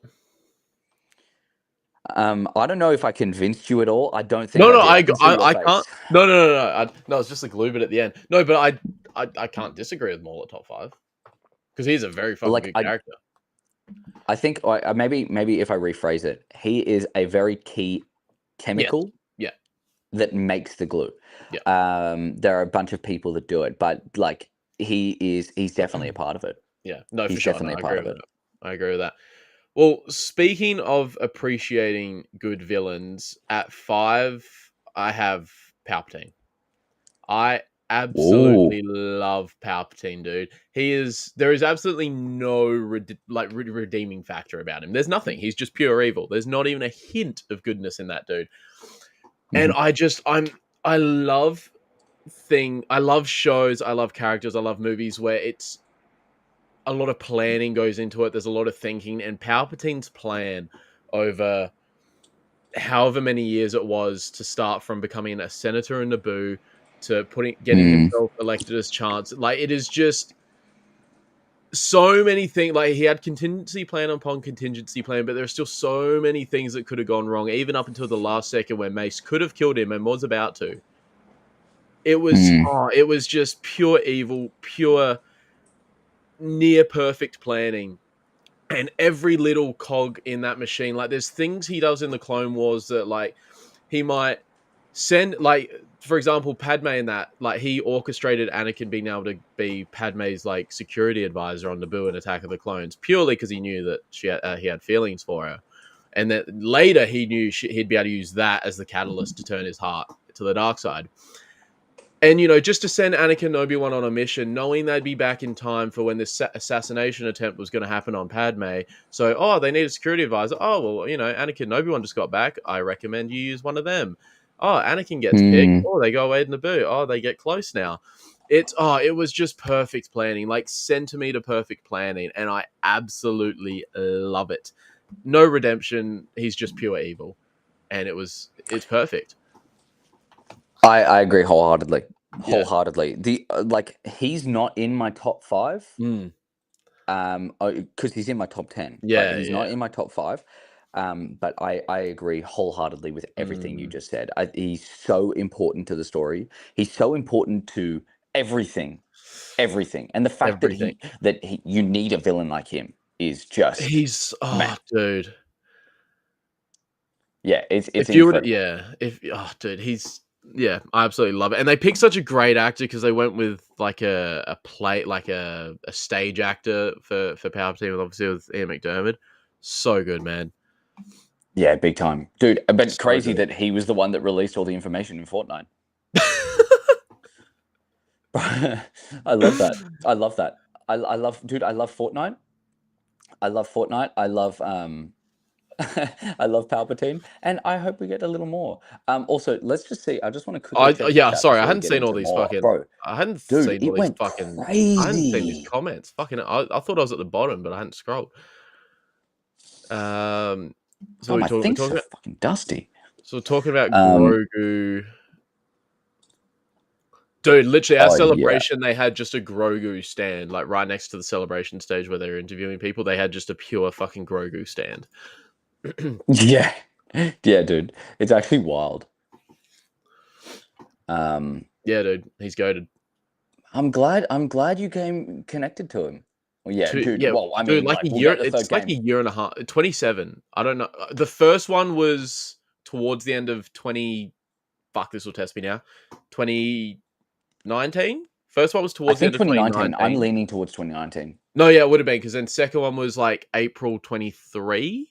Speaker 2: I don't know if I convinced you at all. I don't think
Speaker 1: No,
Speaker 2: I
Speaker 1: no,
Speaker 2: did. I can see your
Speaker 1: I can't.
Speaker 2: face.
Speaker 1: No, no, no, no. No, it's just a glue bit at the end. No, but I can't disagree with Maul at top 5 because he's a very fucking
Speaker 2: Like
Speaker 1: good character.
Speaker 2: I think maybe if I rephrase it, he is a very key
Speaker 1: Yes.
Speaker 2: chemical
Speaker 1: Yeah.
Speaker 2: that makes the glue.
Speaker 1: Yeah.
Speaker 2: There are a bunch of people that do it, but like he's definitely a part of it.
Speaker 1: Yeah. No, for
Speaker 2: He's
Speaker 1: sure. No,
Speaker 2: definitely a
Speaker 1: I
Speaker 2: part
Speaker 1: agree
Speaker 2: of
Speaker 1: with
Speaker 2: it.
Speaker 1: that. I agree with that. Well, speaking of appreciating good villains, at 5, I have Palpatine. I
Speaker 2: Whoa.
Speaker 1: absolutely love Palpatine, dude. There is absolutely no redeeming factor about him. There's nothing. He's just pure evil. There's not even a hint of goodness in that dude. And
Speaker 2: Mhm.
Speaker 1: I love I love shows, I love characters, I love movies where it's a lot of planning goes into it. There's a lot of thinking, and Palpatine's plan over however many years it was to start from becoming a senator in Naboo to getting
Speaker 2: Mm.
Speaker 1: himself elected as chancellor. Like it is just so many things. Like he had contingency plan upon contingency plan, but there's still so many things that could have gone wrong, even up until the last second where Mace could have killed him and was about to.
Speaker 2: Mm.
Speaker 1: It was just pure evil, pure near perfect planning. And every little cog in that machine, like there's things he does in the Clone Wars that like he might send, like for example, Padme in that, like he orchestrated Anakin being able to be Padme's like security advisor on Naboo in Attack of the Clones purely because he knew that he had feelings for her, and that later he knew he'd be able to use that as the catalyst to turn his heart to the dark side. And, just to send Anakin and Obi-Wan on a mission, knowing they'd be back in time for when this assassination attempt was going to happen on Padme. So, they need a security advisor. Oh, well, Anakin and Obi-Wan just got back. I recommend you use one of them. Oh, Anakin gets picked.
Speaker 2: Mm.
Speaker 1: Oh, they go away in the boot. Oh, they get close now. It was just perfect planning, like centimeter perfect planning, and I absolutely love it. No redemption. He's just pure evil, and it's perfect.
Speaker 2: I agree wholeheartedly.
Speaker 1: Yeah.
Speaker 2: Wholeheartedly. The like he's not in my top 5.
Speaker 1: Mm.
Speaker 2: Because he's in my top 10, but
Speaker 1: Yeah.
Speaker 2: he's not
Speaker 1: Yeah.
Speaker 2: in my top 5. But I agree wholeheartedly with everything you
Speaker 1: Mm.
Speaker 2: just said. He's so important to the story. He's so important to everything, everything, and the fact that
Speaker 1: Everything.
Speaker 2: you need a villain like him is just man.
Speaker 1: Dude.
Speaker 2: Yeah, it's
Speaker 1: If you would,
Speaker 2: incredible.
Speaker 1: yeah. If dude, yeah, I absolutely love it. And they picked such a great actor because they went with like a stage actor for Palpatine, obviously with Ian McDermott. So good, man.
Speaker 2: Yeah, big time, dude. But
Speaker 1: So
Speaker 2: crazy
Speaker 1: good.
Speaker 2: that he was the one that released all the information in Fortnite. I love that. I love that. I love, dude. I love Fortnite. I love Fortnite. I love I love Palpatine, and I hope we get a little more. Also, let's just see. I just want to quickly check the
Speaker 1: Yeah,
Speaker 2: chat
Speaker 1: sorry,
Speaker 2: before we get into more, bro. Dude, it went
Speaker 1: I hadn't seen these
Speaker 2: crazy.
Speaker 1: comments. I thought I was at the bottom, but I hadn't scrolled. So
Speaker 2: Oh, my
Speaker 1: we're
Speaker 2: thing's
Speaker 1: talking
Speaker 2: so
Speaker 1: about
Speaker 2: fucking dusty. Um,
Speaker 1: Grogu. Dude, literally, our
Speaker 2: oh yeah,
Speaker 1: celebration, they had just a Grogu stand, like right next to the celebration stage where they were interviewing people. They had just a pure fucking Grogu stand.
Speaker 2: yeah, yeah, dude. It's actually wild. Um,
Speaker 1: Yeah, dude, he's goaded.
Speaker 2: I'm glad. I'm glad you came connected to him. Well, yeah, dude.
Speaker 1: Yeah,
Speaker 2: Well, I
Speaker 1: dude,
Speaker 2: mean,
Speaker 1: like a
Speaker 2: like, we'll
Speaker 1: year.
Speaker 2: get the third
Speaker 1: It's like a
Speaker 2: game.
Speaker 1: year and a half. 27. I don't know. The first one was towards the end of 20. Fuck, this will test me now. 2019. First one was
Speaker 2: I
Speaker 1: towards the
Speaker 2: think
Speaker 1: end of
Speaker 2: 2019. I'm
Speaker 1: 2019.
Speaker 2: leaning towards 2019.
Speaker 1: No, yeah, it would have been because then second one was like April 23.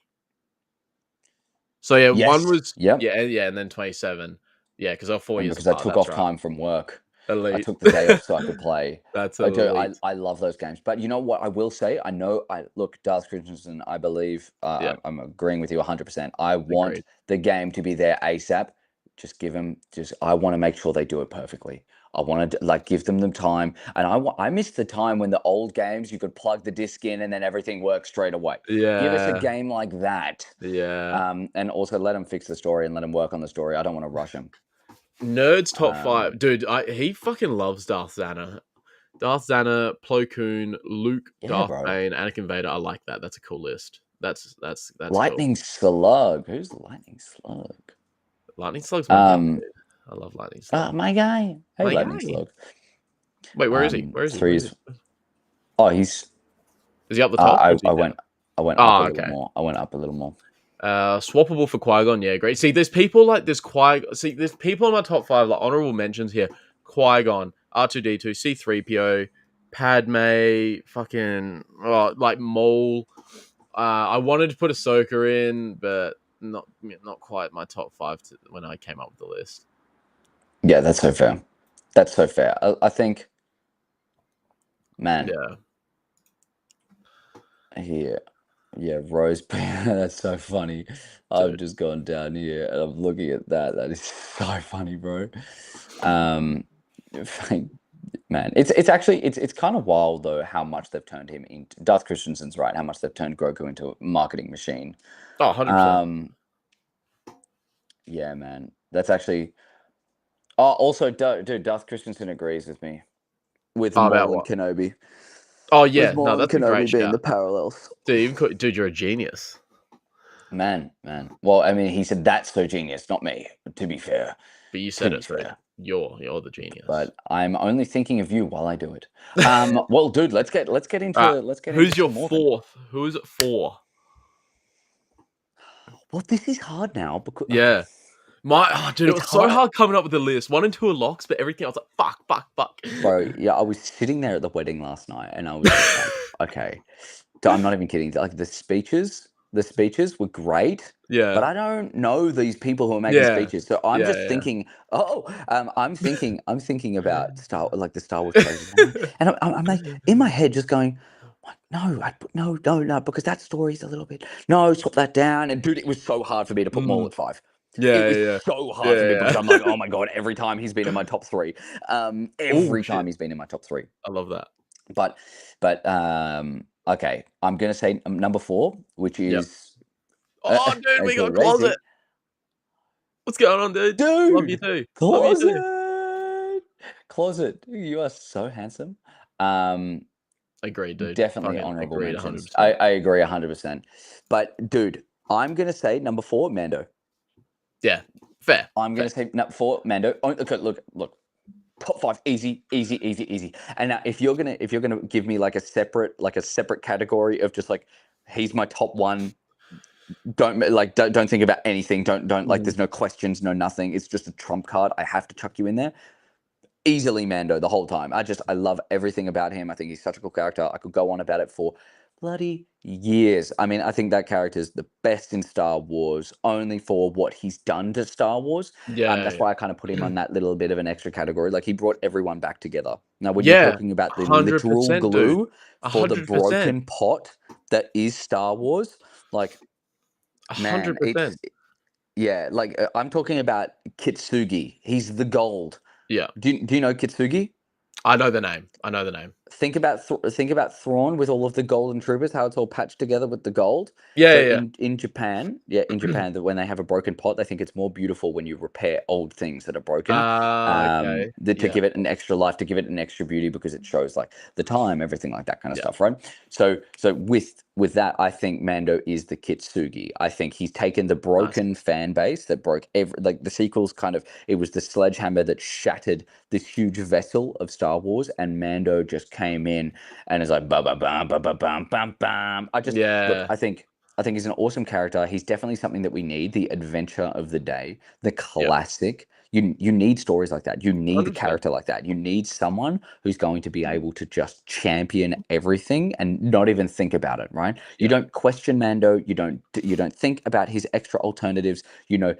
Speaker 1: So yeah, one
Speaker 2: Yes.
Speaker 1: was
Speaker 2: Yep.
Speaker 1: yeah, and then 27. Yeah, because they're 4 years
Speaker 2: Because I
Speaker 1: apart.
Speaker 2: took
Speaker 1: That's
Speaker 2: off
Speaker 1: right.
Speaker 2: time from work. I
Speaker 1: Elite.
Speaker 2: took the day off so I could play.
Speaker 1: That's
Speaker 2: I do.
Speaker 1: elite.
Speaker 2: I love those games. But you know what I will say? I know. I look, Darth Christensen. I believe.
Speaker 1: Yeah,
Speaker 2: I'm agreeing with you 100%. I want
Speaker 1: agreed.
Speaker 2: the game to be there ASAP. Just give them. Just I want to make sure they do it perfectly. I want to like give them the time. And I miss the time when the old games you could plug the disc in and then everything works straight away. Give us a
Speaker 1: Yeah,
Speaker 2: game like that.
Speaker 1: yeah.
Speaker 2: And also let them fix the story and let them work on the story. I don't want to rush them.
Speaker 1: Nerds top
Speaker 2: Um,
Speaker 1: five, dude. He fucking loves Darth Xana. Darth Xana, Plo Koon, Luke,
Speaker 2: yeah,
Speaker 1: Darth
Speaker 2: bro.
Speaker 1: Bane, Anakin Vader. I like that. That's a cool list. That's cool.
Speaker 2: Lightning Slug. Who's Lightning Slug?
Speaker 1: Lightning Slug's my guy.
Speaker 2: Um,
Speaker 1: Dude. I love Lightning Slug.
Speaker 2: my guy. Hey,
Speaker 1: My
Speaker 2: Lightning
Speaker 1: guy.
Speaker 2: Slug.
Speaker 1: Wait, where is he? Where is he? Where is he?
Speaker 2: Threes. Oh, he's.
Speaker 1: Is he up the top or is he
Speaker 2: I
Speaker 1: down?
Speaker 2: went. I went up a
Speaker 1: Ah,
Speaker 2: little
Speaker 1: okay.
Speaker 2: more. I went up a little more.
Speaker 1: Swappable for Qui-Gon, yeah, great. See, there's people like this there's people in my top five, like honorable mentions here. Qui-Gon, R2D2, C3PO, Padme, fucking like Maul. I wanted to put Ahsoka in, but not quite my top five when I came up with the list.
Speaker 2: Yeah, that's so fair. That's so fair. I think. Man,
Speaker 1: Yeah.
Speaker 2: here. Yeah, Rose. That's so funny. I've
Speaker 1: Dude.
Speaker 2: just gone down here and I'm looking at that. That is so funny, bro. Um, man, it's actually it's kind of wild though how much they've turned him into. Darth Christensen's right. How much they've turned Grogu into a marketing machine.
Speaker 1: Oh, 100%.
Speaker 2: Um, yeah, man, that's actually. Oh, also, dude, Darth Christensen agrees with me with
Speaker 1: Oh, about
Speaker 2: Maul and
Speaker 1: what?
Speaker 2: Kenobi.
Speaker 1: Oh,
Speaker 2: With
Speaker 1: yeah. No,
Speaker 2: Maul and
Speaker 1: that's a great
Speaker 2: Kenobi being
Speaker 1: shout.
Speaker 2: the parallels.
Speaker 1: Dude, you're a genius.
Speaker 2: Man. Well, I mean, he said that's so genius, not me. To be fair,
Speaker 1: But you
Speaker 2: to
Speaker 1: said
Speaker 2: be
Speaker 1: it, so
Speaker 2: fair.
Speaker 1: you're the genius.
Speaker 2: But I'm only thinking of you while I do it. Well, dude, let's get into
Speaker 1: Who's your
Speaker 2: some more then.
Speaker 1: fourth? Who's it for?
Speaker 2: Well, this is hard now because
Speaker 1: Yeah. Dude, it
Speaker 2: it's
Speaker 1: was so
Speaker 2: hard,
Speaker 1: hard coming up with the list. 1 and 2 are locks, but everything else, like, fuck.
Speaker 2: bro. Yeah, I was sitting there at the wedding last night, and I was just like, okay, I'm not even kidding. Like the speeches were great, but
Speaker 1: Yeah.
Speaker 2: I don't know these people who are making
Speaker 1: Yeah.
Speaker 2: speeches, so I'm just
Speaker 1: Yeah,
Speaker 2: thinking, I'm thinking about the Star Wars trilogy, and I'm like in my head just going. Like, no, because that story's a little bit. No, swap that down. And dude, it was so hard for me to put Maul
Speaker 1: Mm.
Speaker 2: at 5.
Speaker 1: Yeah,
Speaker 2: It
Speaker 1: yeah,
Speaker 2: was so hard for me
Speaker 1: yeah.
Speaker 2: because I'm like, oh my god, every time he's been in my top three.
Speaker 1: Oh
Speaker 2: Every time
Speaker 1: shit!
Speaker 2: he's been in my top three.
Speaker 1: I love that.
Speaker 2: But okay, I'm gonna say number 4, which
Speaker 1: Yep.
Speaker 2: is
Speaker 1: Oh, dude,
Speaker 2: are
Speaker 1: we
Speaker 2: you
Speaker 1: got
Speaker 2: ready?
Speaker 1: Closet. What's going on, dude? Love you
Speaker 2: Dude,
Speaker 1: too. Love you too.
Speaker 2: Closet, Closet. You are so handsome. Um,
Speaker 1: Agreed, dude.
Speaker 2: Definitely
Speaker 1: Fucking
Speaker 2: honorable
Speaker 1: agreed,
Speaker 2: mentions.
Speaker 1: 100%.
Speaker 2: I agree 100%. But dude, I'm gonna say number 4, Mando.
Speaker 1: Yeah, fair,
Speaker 2: I'm
Speaker 1: fair.
Speaker 2: gonna say number 4, Mando. Oh, okay, look. Top 5, easy, easy, easy, easy. And now, if you're gonna give me like a separate category of just like he's my top one. Don't think about anything. Don't like.
Speaker 1: Mhm.
Speaker 2: There's no questions, no nothing. It's just a trump card. I have to chuck you in there. Easily Mando the whole time. I love everything about him. I think he's such a cool character. I could go on about it for bloody years. I mean, I think that character is the best in Star Wars, only for what he's done to Star Wars.
Speaker 1: Yeah,
Speaker 2: That's why I kind of put him on that little bit of an extra category. Like he brought everyone back together. Now, when you're
Speaker 1: yeah,
Speaker 2: talking about the literal
Speaker 1: 100%, dude.
Speaker 2: glue for the
Speaker 1: 100%.
Speaker 2: broken pot that is Star Wars, like man, it's
Speaker 1: 100%.
Speaker 2: yeah. Like I'm talking about Kitsugi. He's the gold.
Speaker 1: Yeah.
Speaker 2: Do you know Kitsugi?
Speaker 1: I know the name. I know the name.
Speaker 2: Think about Thrawn with all of the golden troopers, how it's all patched together with the gold.
Speaker 1: Yeah,
Speaker 2: So
Speaker 1: yeah,
Speaker 2: in Japan, that when they have a broken pot, they think it's more beautiful when you repair old things that are
Speaker 1: yeah.
Speaker 2: broken.
Speaker 1: Okay.
Speaker 2: To
Speaker 1: Yeah.
Speaker 2: give it an extra life, to give it an extra beauty, because it shows like the time, everything like that kind of
Speaker 1: Yeah.
Speaker 2: stuff, right? So with that, I think Mando is the Kitsugi. I think he's taken the
Speaker 1: Nice.
Speaker 2: broken fan base that broke like the sequels kind of, it was the sledgehammer that shattered this huge vessel of Star Wars, and Mando just came in and is like ba ba bam ba ba bam bam bam. I just look,
Speaker 1: Yeah.
Speaker 2: I think he's an awesome character. He's definitely something that we need, the adventure of the day, the
Speaker 1: Yep.
Speaker 2: classic. You need stories like that. You need a
Speaker 1: 100%.
Speaker 2: character like that. You need someone who's going to be able to just champion everything and not even think about it, right? You
Speaker 1: Yep.
Speaker 2: don't question Mando. You don't think about his extra alternatives. You know,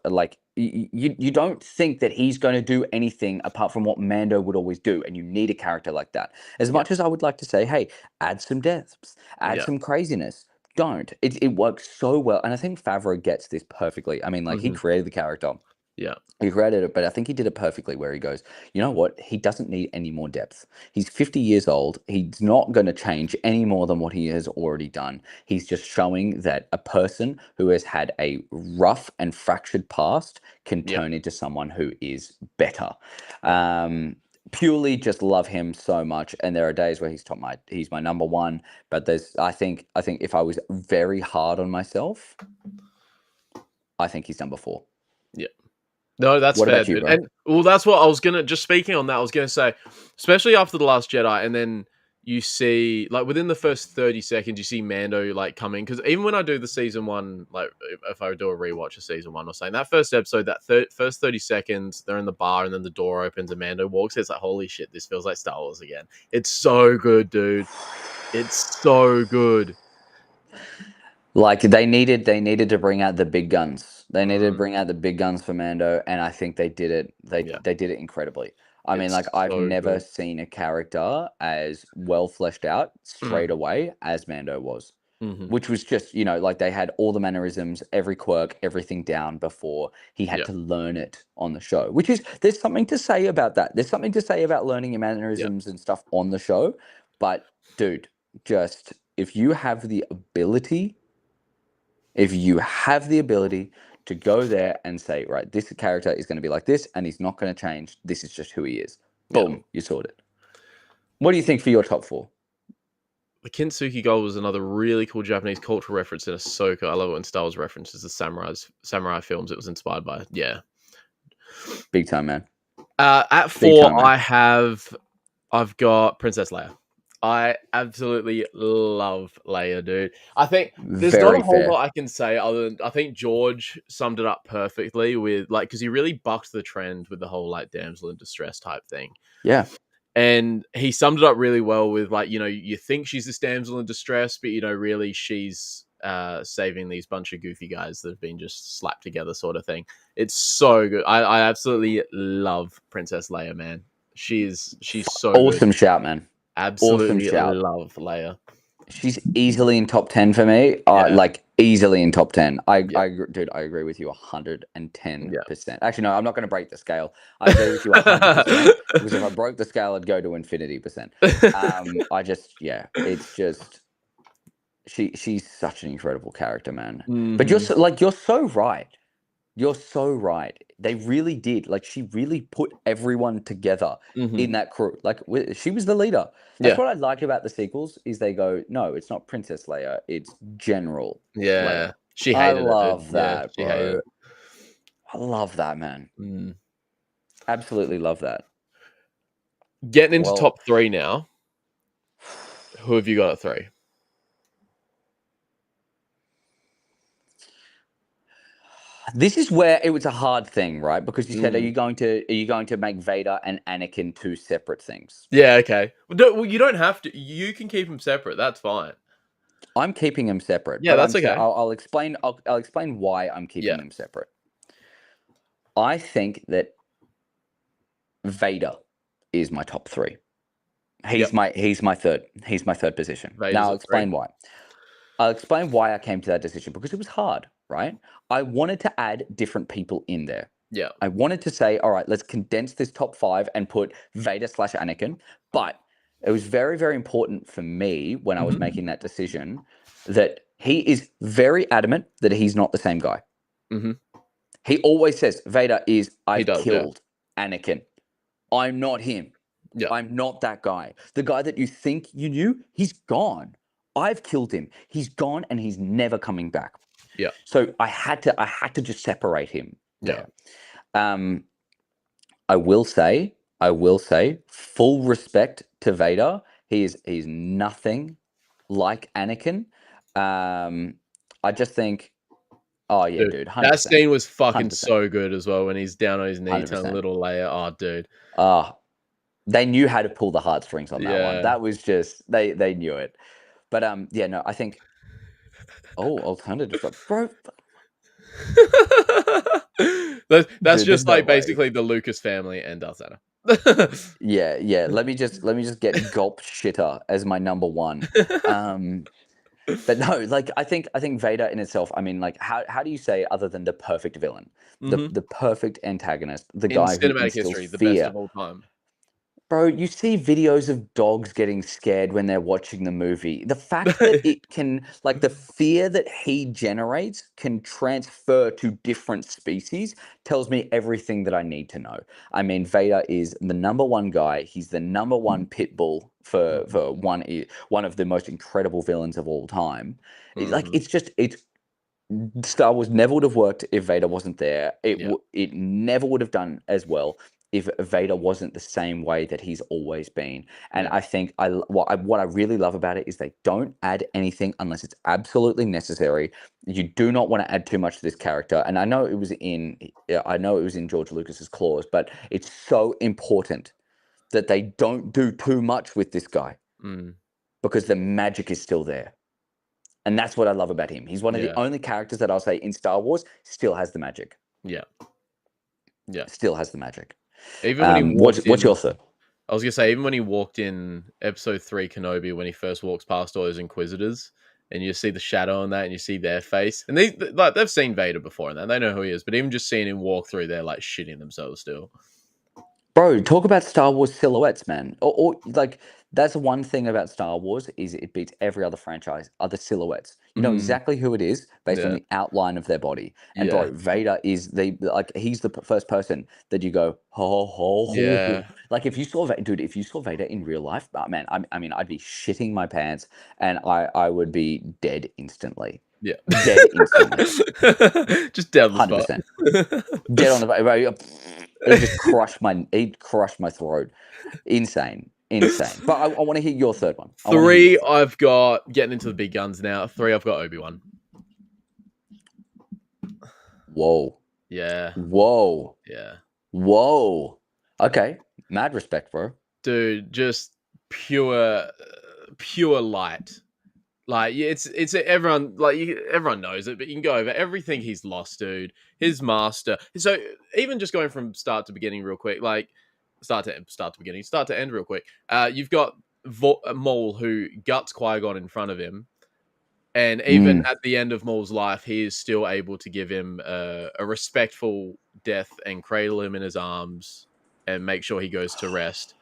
Speaker 2: like you don't think that he's going to do anything apart from what Mando would always do, and you need a character like that. As
Speaker 1: Yep.
Speaker 2: much as I would like to say, hey, add some depths, add
Speaker 1: Yep.
Speaker 2: some craziness, don't. It works so well, and I think Favreau gets this perfectly. I mean, like he
Speaker 1: Mhm.
Speaker 2: created the character.
Speaker 1: Yeah.
Speaker 2: He created it, but I think he did it perfectly where he goes, you know what? He doesn't need any more depth. He's 50 years old. He's not going to change any more than what he has already done. He's just showing that a person who has had a rough and fractured past can
Speaker 1: Yep.
Speaker 2: turn into someone who is better.
Speaker 1: Yep.
Speaker 2: Purely just love him so much. And there are days where he's my number one. But I think if I was very hard on myself, I think he's number 4.
Speaker 1: Yep. No, that's
Speaker 2: What
Speaker 1: fair,
Speaker 2: about you,
Speaker 1: dude.
Speaker 2: bro?
Speaker 1: And well, that's what I was gonna just speaking on that, I was gonna say, especially after The Last Jedi, and then you see like within the first 30 seconds, you see Mando like coming. Because even when I do the season one, like if I do a rewatch of season one or something, that first episode, that first 30 seconds, they're in the bar and then the door opens and Mando walks. It's like, holy shit, this feels like Star Wars again. It's so good, dude. It's so good.
Speaker 2: Like they needed to bring out the big guns. They needed to
Speaker 1: Mm,
Speaker 2: bring out the big guns for Mando, and I think they did it.
Speaker 1: yeah,
Speaker 2: They did it incredibly. I mean, like
Speaker 1: it's
Speaker 2: I've
Speaker 1: so
Speaker 2: never
Speaker 1: good.
Speaker 2: seen a character as well fleshed out straight
Speaker 1: Mm,
Speaker 2: away as Mando was.
Speaker 1: hmm.
Speaker 2: Which was just, like they had all the mannerisms, every quirk, everything down before he had
Speaker 1: Yeah,
Speaker 2: to learn it on the show. Which is, there's something to say about that. There's something to say about learning your
Speaker 1: yeah,
Speaker 2: mannerisms and stuff on the show. But dude, just if you have the ability to go there and say, right, this character is going to be like this and he's not going to change. This is just who he is.
Speaker 1: yeah.
Speaker 2: Boom, you sorted. What do you think for your top 4?
Speaker 1: The Kintsugi Gold was another really cool Japanese cultural reference in Ahsoka. I love it when Star Wars references the samurai films it was inspired by. Yeah.
Speaker 2: Big time, man.
Speaker 1: At
Speaker 2: Big time,
Speaker 1: 4,
Speaker 2: man.
Speaker 1: I've got Princess Leia. I absolutely love Leia, dude. I think there's not a
Speaker 2: Very
Speaker 1: whole
Speaker 2: fair.
Speaker 1: lot I can say other than I think George summed it up perfectly with like because he really bucked the trend with the whole like damsel in distress type thing.
Speaker 2: Yeah.
Speaker 1: And he summed it up really well with like, you think she's this damsel in distress, but really she's saving these bunch of goofy guys that have been just slapped together sort of thing. It's so good. I absolutely love Princess Leia, man. She's so good.
Speaker 2: Awesome shout, man. Awesome
Speaker 1: Absolutely
Speaker 2: shout.
Speaker 1: love Leia.
Speaker 2: She's easily in top 10 for me.
Speaker 1: Yeah.
Speaker 2: Like easily in top 10.
Speaker 1: Yeah.
Speaker 2: Dude, I agree with you 110%.
Speaker 1: Yeah.
Speaker 2: Actually, no, I'm not going to break the scale. I agree with you 100% because if I broke the scale, I'd go to infinity percent. It's just she's such an incredible character, man. But you're so right. You're so right. They really did. Like, she really put everyone together in that crew. Like, she was the leader. That's
Speaker 1: Yeah.
Speaker 2: what I like about the sequels is they go, no, it's not Princess Leia, it's General
Speaker 1: Yeah.
Speaker 2: Leia.
Speaker 1: She
Speaker 2: I
Speaker 1: hated it, dude.
Speaker 2: love
Speaker 1: Yeah,
Speaker 2: that,
Speaker 1: she hated
Speaker 2: bro.
Speaker 1: it.
Speaker 2: I love that, man.
Speaker 1: Mm.
Speaker 2: Absolutely love that.
Speaker 1: Getting into
Speaker 2: Well,
Speaker 1: top 3 now. Who have you got at 3?
Speaker 2: this is where it was a hard thing, right? Because you said, are
Speaker 1: Mm.
Speaker 2: you going to make Vader and Anakin two separate things?
Speaker 1: Yeah, okay. Well, you don't have to. You can keep them separate. That's fine.
Speaker 2: I'm keeping them separate,
Speaker 1: Yeah,
Speaker 2: but
Speaker 1: that's okay.
Speaker 2: I'll explain. I'll explain why I'm keeping
Speaker 1: Yeah.
Speaker 2: them separate. I think that Vader is my top 3. He's
Speaker 1: Yep.
Speaker 2: my third position.
Speaker 1: Vader's
Speaker 2: Now I'll
Speaker 1: at 3.
Speaker 2: explain why. I'll explain why I came to that decision because it was hard, right? I wanted to add different people in there.
Speaker 1: Yeah.
Speaker 2: I wanted to say, all right, let's condense this top 5 and put Vader / Anakin. But it was very, very important for me when I was making that decision that he is very adamant that he's not the same guy.
Speaker 1: Mm-hmm.
Speaker 2: He always says, Vader is,
Speaker 1: He
Speaker 2: I've
Speaker 1: does, yeah.
Speaker 2: killed Anakin. I'm not him.
Speaker 1: Yeah.
Speaker 2: I'm not that guy. The guy that you think you knew, he's gone. I've killed him. He's gone and he's never coming back.
Speaker 1: Yeah.
Speaker 2: So I had to just separate him
Speaker 1: Yeah.
Speaker 2: there. I will say, full respect to Vader. He's nothing like Anakin. I just think, oh yeah, dude,
Speaker 1: That
Speaker 2: 100%,
Speaker 1: scene was fucking
Speaker 2: 100%,
Speaker 1: so good as well when he's down on his knee telling
Speaker 2: 100%.
Speaker 1: little Leia, "Oh, dude."
Speaker 2: They knew how to pull the heartstrings on that one.
Speaker 1: Yeah.
Speaker 2: That was just they knew it. But yeah, no, I think. Oh, alternative, bro.
Speaker 1: That's
Speaker 2: Dude, there's
Speaker 1: just
Speaker 2: no
Speaker 1: like
Speaker 2: way.
Speaker 1: basically the Lucas family and Darth Vader.
Speaker 2: Yeah. Let me just get Gulp Shitter as my number 1. But no, like I think Vader in itself. I mean, like how do you say other than the perfect villain,
Speaker 1: Mhm.
Speaker 2: the perfect antagonist, the
Speaker 1: In
Speaker 2: guy who
Speaker 1: cinematic
Speaker 2: instills
Speaker 1: history, the best of
Speaker 2: fear.
Speaker 1: all time.
Speaker 2: Bro, you see videos of dogs getting scared when they're watching the movie. The fact that it can, like, the fear that he generates can transfer to different species tells me everything that I need to know. I mean, Vader is the number 1 guy. He's the number 1 pit bull for one of the most incredible villains of all time.
Speaker 1: Mhm.
Speaker 2: It's Star Wars never would have worked if Vader wasn't there.
Speaker 1: Yeah.
Speaker 2: It never would have done as well if Vader wasn't the same way that he's always been. And
Speaker 1: Yeah.
Speaker 2: I think what I really love about it is they don't add anything unless it's absolutely necessary. You do not want to add too much to this character. And I know it was in George Lucas's clause, but it's so important that they don't do too much with this guy
Speaker 1: Mm.
Speaker 2: because the magic is still there. And that's what I love about him. He's one of the
Speaker 1: Yeah.
Speaker 2: only characters that I'll say in Star Wars still has the magic.
Speaker 1: Yeah. Yeah.
Speaker 2: Still has the magic.
Speaker 1: Even when he walked
Speaker 2: What's your
Speaker 1: in
Speaker 2: third?
Speaker 1: I was gonna say, even when he walked in Episode 3 Kenobi, when he first walks past all those Inquisitors, and you see the shadow on that, and you see their face, and they've seen Vader before, and they know who he is. But even just seeing him walk through, they're like shitting themselves still.
Speaker 2: Bro, talk about Star Wars silhouettes, man. Or like that's one thing about Star Wars is it beats every other franchise, are the silhouettes. You know
Speaker 1: Mm,
Speaker 2: exactly who it is based on
Speaker 1: yeah,
Speaker 2: the outline of their body. And
Speaker 1: yeah,
Speaker 2: bro, Vader is he's the first person that you go, ho.
Speaker 1: yeah,
Speaker 2: Like if you saw dude, if you saw Vader in real life, man, I mean, I'd be shitting my pants and I would be dead instantly.
Speaker 1: yeah.
Speaker 2: Dead instantly.
Speaker 1: Just down the spot.
Speaker 2: 100%. Dead on the bro. He'd crush my throat. Insane. But I want to hear your third one. I want to hear your
Speaker 1: 3,
Speaker 2: third.
Speaker 1: I've got getting into the big guns now. 3, I've got Obi-Wan.
Speaker 2: Whoa.
Speaker 1: Yeah,
Speaker 2: Whoa.
Speaker 1: yeah.
Speaker 2: Whoa. Okay. Mad respect, bro.
Speaker 1: Dude, just pure light. Like it's everyone everyone knows it, but you can go over everything he's lost, dude. His master. So even just going from start to beginning real quick, like start to beginning, start to end real quick. You've got Maul who guts Qui-Gon in front of him, and even
Speaker 2: Mm.
Speaker 1: at the end of Maul's life, he is still able to give him a respectful death and cradle him in his arms and make sure he goes to rest.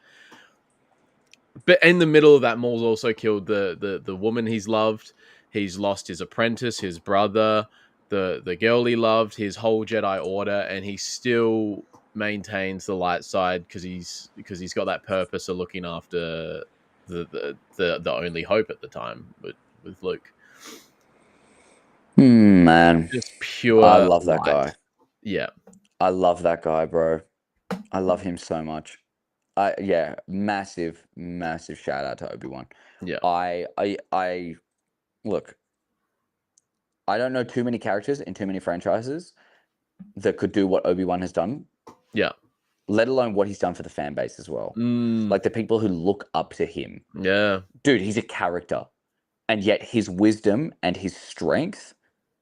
Speaker 1: But in the middle of that, Maul's also killed the woman he's loved. He's lost his apprentice, his brother, the girl he loved, his whole Jedi Order, and he still maintains the light side because he's got that purpose of looking after the only hope at the time with Luke.
Speaker 2: Man,
Speaker 1: Just
Speaker 2: I
Speaker 1: pure
Speaker 2: love that
Speaker 1: light.
Speaker 2: guy.
Speaker 1: Yeah.
Speaker 2: I love that guy, bro. I love him so much. Yeah, massive, massive shout out to Obi-Wan.
Speaker 1: Yeah.
Speaker 2: I look, I don't know too many characters in too many franchises that could do what Obi-Wan has done,
Speaker 1: Yeah.
Speaker 2: let alone what he's done for the fan base as well. Like the people who look up to him.
Speaker 1: Yeah.
Speaker 2: Dude, he's a character. And yet his wisdom and his strength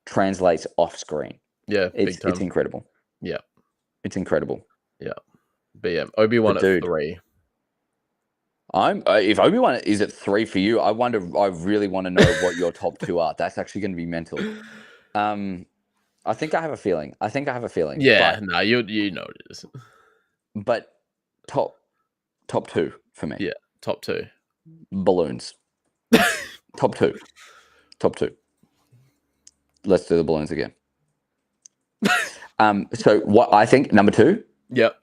Speaker 2: translates off screen.
Speaker 1: Yeah.
Speaker 2: It's
Speaker 1: Big time.
Speaker 2: incredible.
Speaker 1: Yeah.
Speaker 2: It's incredible.
Speaker 1: Yeah. But yeah, Obi-Wan
Speaker 2: But
Speaker 1: at
Speaker 2: dude,
Speaker 1: 3.
Speaker 2: if Obi-Wan is at 3 for you, I really want to know what your top 2 are. That's actually going to be mental. I think I have a feeling.
Speaker 1: Yeah, no, you know it is.
Speaker 2: But top 2 for me.
Speaker 1: Yeah, top 2.
Speaker 2: Balloons. Top 2. Let's do the balloons again. So what I think number 2.
Speaker 1: Yep.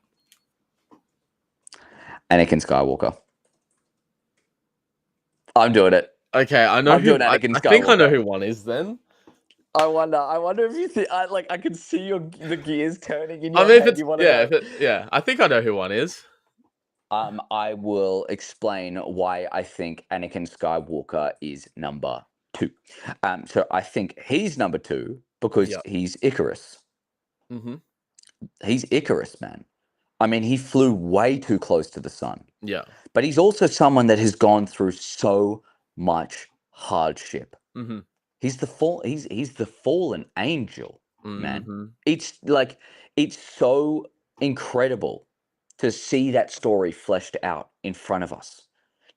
Speaker 2: Anakin Skywalker. I'm doing it.
Speaker 1: Okay, I know
Speaker 2: I'm
Speaker 1: who.
Speaker 2: doing Anakin
Speaker 1: I think I know
Speaker 2: Skywalker.
Speaker 1: who one is. Then
Speaker 2: I wonder if you think I can see the gears turning in your
Speaker 1: I mean, if
Speaker 2: head.
Speaker 1: it's
Speaker 2: You want to know?
Speaker 1: yeah, I think I know who one is.
Speaker 2: I will explain why I think Anakin Skywalker is number 2. So I think he's number 2 because
Speaker 1: Yep.
Speaker 2: he's Icarus.
Speaker 1: Mm-hmm.
Speaker 2: He's Icarus, man. I mean, he flew way too close to the sun.
Speaker 1: Yeah.
Speaker 2: But he's also someone that has gone through so much hardship.
Speaker 1: Mm-hmm.
Speaker 2: He's the fallen angel, man.
Speaker 1: Mm-hmm.
Speaker 2: It's so incredible to see that story fleshed out in front of us.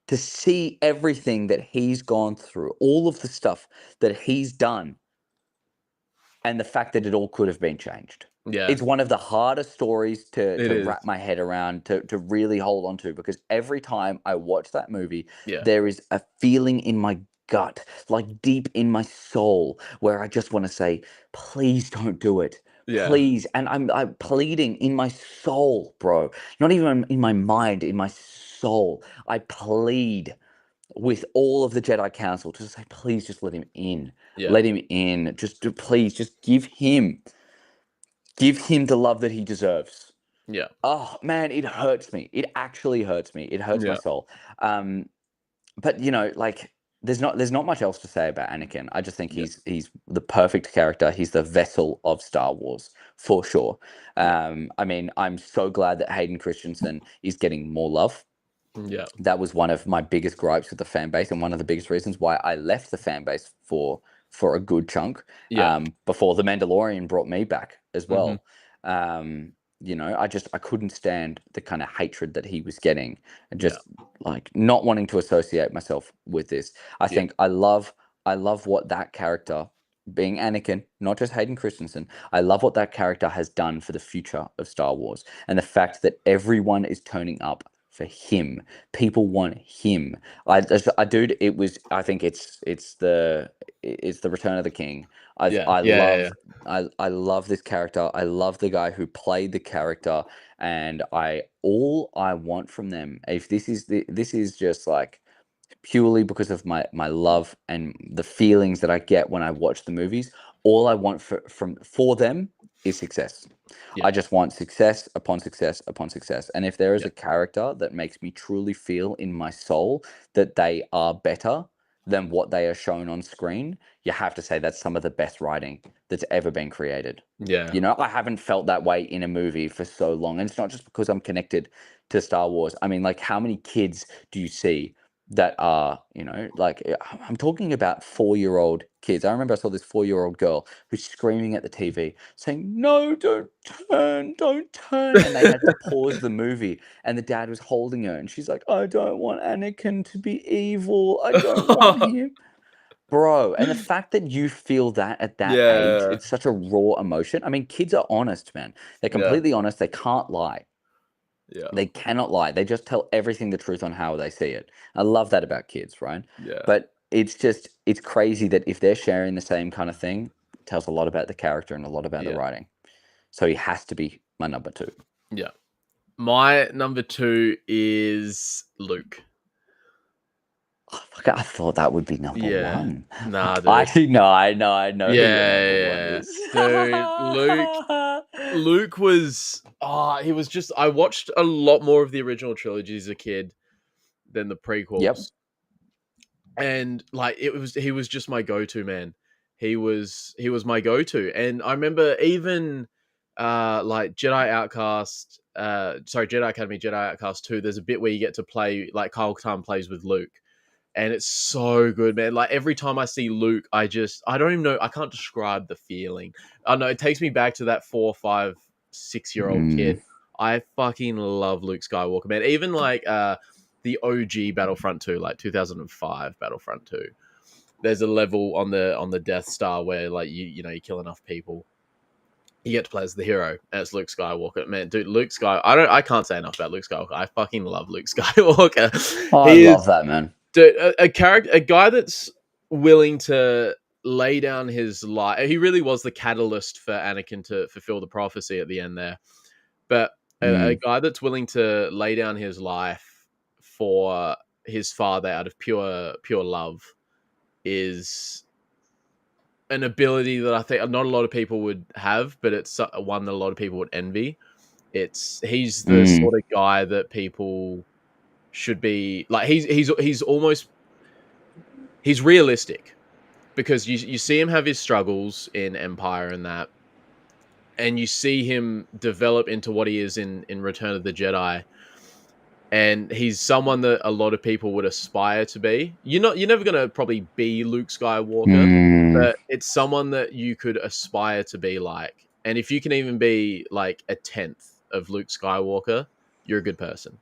Speaker 2: To see everything that he's gone through, all of the stuff that he's done, and the fact that it all could have been changed.
Speaker 1: Yeah.
Speaker 2: It's one of the hardest stories
Speaker 1: It
Speaker 2: to
Speaker 1: is.
Speaker 2: wrap my head around, to really hold on to, because every time I watch that movie,
Speaker 1: Yeah.
Speaker 2: there is a feeling in my gut, like deep in my soul, where I just want to say, please don't do it.
Speaker 1: Yeah.
Speaker 2: Please. And I'm pleading in my soul, bro. Not even in my mind, in my soul. I plead with all of the Jedi Council to say, please just let him in.
Speaker 1: Yeah.
Speaker 2: Let him in. Please, just give him the love that he deserves.
Speaker 1: Yeah.
Speaker 2: Oh man, it hurts me. It actually hurts me. It hurts my
Speaker 1: Yeah.
Speaker 2: soul. But like there's not much else to say about Anakin. I just think
Speaker 1: Yeah.
Speaker 2: he's the perfect character. He's the vessel of Star Wars for sure. I mean, I'm so glad that Hayden Christensen is getting more love.
Speaker 1: Yeah.
Speaker 2: That was one of my biggest gripes with the fan base, and one of the biggest reasons why I left the fan base for a good chunk.
Speaker 1: Yeah.
Speaker 2: Before The Mandalorian brought me back as well.
Speaker 1: Mm-hmm.
Speaker 2: I couldn't stand the kind of hatred that he was getting, and just like not wanting to associate myself with this. I think I love what that character, being Anakin, not just Hayden Christensen, I love what that character has done for the future of Star Wars, and the fact that everyone is turning up for him. People want him. I think it's the Return of the King. I love this character. I love the guy who played the character, and all I want from them, if this is just like purely because of my love and the feelings that I get when I watch the movies, all I want for them is success. I just want success upon success upon success. And if there is a character that makes me truly feel in my soul that they are better than what they are shown on screen, you have to say that's some of the best writing that's ever been created.
Speaker 1: Yeah.
Speaker 2: I haven't felt that way in a movie for so long. And it's not just because I'm connected to Star Wars. I mean, like, how many kids do you see that are, like, I'm talking about 4-year-old kids. I remember I saw this 4-year-old girl who's screaming at the TV, saying, "No, don't turn," and they had to pause the movie, and the dad was holding her, and she's like, "I don't want Anakin to be evil. I don't want him." Bro, and the fact that you feel that at that age,
Speaker 1: Yeah.
Speaker 2: it's such a raw emotion. I mean, kids are honest, man. They're
Speaker 1: Yeah.
Speaker 2: completely honest. They can't lie.
Speaker 1: Yeah.
Speaker 2: They cannot lie. They just tell everything the truth on how they see it. I love that about kids, right?
Speaker 1: Yeah.
Speaker 2: But it's crazy that if they're sharing the same kind of thing, it tells a lot about the character and a lot about the
Speaker 1: Yeah.
Speaker 2: writing. So he has to be my number 2.
Speaker 1: Yeah. My number 2 is Luke.
Speaker 2: Oh, fuck, I thought that would be number
Speaker 1: Yeah.
Speaker 2: 1.
Speaker 1: Nah, dude.
Speaker 2: Actually, no, I know who your number 1
Speaker 1: Yeah.
Speaker 2: is.
Speaker 1: Dude, Luke was he was just I watched a lot more of the original trilogy as a kid than the prequels.
Speaker 2: Yep.
Speaker 1: And like he was just my go-to, man. He was my go-to. And I remember even like Jedi Academy, Jedi Outcast 2, there's a bit where you get to play, like Kyle Katarn plays with Luke. And it's so good, man. Like every time I see Luke, I don't even know, I can't describe the feeling. I know it takes me back to that 4, 5, 6-year-old kid. I fucking love Luke Skywalker, man. Even like the OG Battlefront 2, like 2005 Battlefront 2. There's a level on the Death Star where like you kill enough people, you get to play as the hero, and it's Luke Skywalker. Man, dude, I can't say enough about Luke Skywalker. I fucking love Luke Skywalker.
Speaker 2: Oh, I love that, man.
Speaker 1: Dude, a guy that's willing to lay down his life. He really was the catalyst for Anakin to fulfill the prophecy at the end there. But a guy that's willing to lay down his life for his father out of pure love is an ability that I think not a lot of people would have, but it's one that a lot of people would envy. He's the sort of guy that people should be like. He's realistic, because you see him have his struggles in Empire and that, and you see him develop into what he is in Return of the Jedi. And he's someone that a lot of people would aspire to be. You're never gonna probably be Luke Skywalker, but it's someone that you could aspire to be like. And if you can even be like a 10th of Luke Skywalker, you're a good person.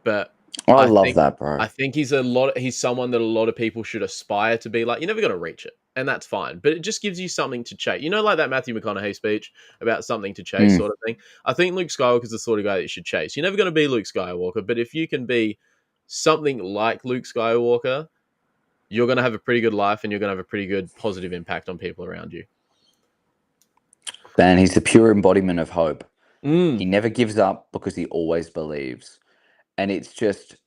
Speaker 1: But
Speaker 2: I love that, bro.
Speaker 1: I think he's someone that a lot of people should aspire to be like. You're never gonna reach it, and that's fine. But it just gives you something to chase. Like that Matthew McConaughey speech about something to chase sort of thing. I think Luke Skywalker is the sort of guy that you should chase. You're never gonna be Luke Skywalker, but if you can be something like Luke Skywalker, you're gonna have a pretty good life, and you're gonna have a pretty good positive impact on people around you.
Speaker 2: Man, he's the pure embodiment of hope. He never gives up because he always believes. And it's just...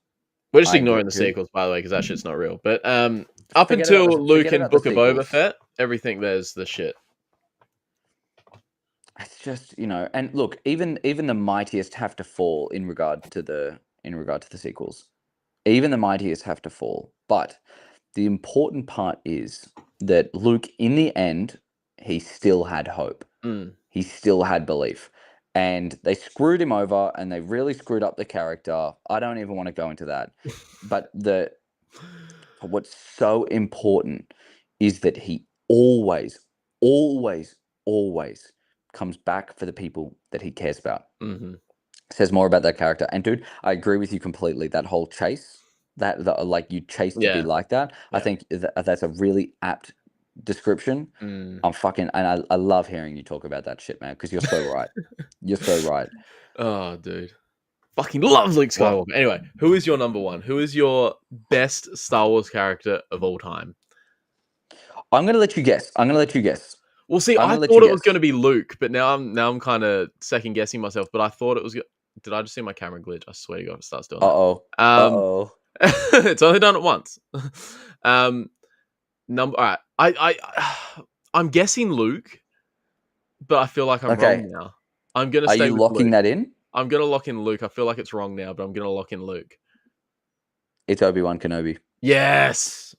Speaker 1: We're just ignoring the sequels, by the way, because that shit's not real. But up until Luke and Book of Boba Fett, everything there's the shit.
Speaker 2: It's just, and look, even the mightiest have to fall in regard to the sequels. Even the mightiest have to fall. But the important part is that Luke, in the end, he still had hope. He still had belief. And they screwed him over, and they really screwed up the character. I don't even want to go into that. But what's so important is that he always, always, always comes back for the people that he cares about. Says more about that character. And dude, I agree with you completely. That whole chase, like you chase to be like that. Yeah. I think that's a really apt description. I love hearing you talk about that shit, man, because you're so right. You're so right.
Speaker 1: Oh, dude. Fucking love Luke Skywalker. Well, anyway, who is your number 1? Who is your best Star Wars character of all time?
Speaker 2: I'm gonna let you guess.
Speaker 1: Well, see, I thought it was going to be Luke, but now I'm kind of second guessing myself. But I thought it was. Did I just see my camera glitch? I swear to God, it starts doing that. It's only done it once. All right. I'm guessing Luke, but I feel like I'm wrong now. I'm gonna stay. Are you
Speaker 2: locking that in?
Speaker 1: I'm gonna lock in Luke. I feel like it's wrong now, but I'm gonna lock in Luke.
Speaker 2: It's Obi-Wan Kenobi.
Speaker 1: Yes.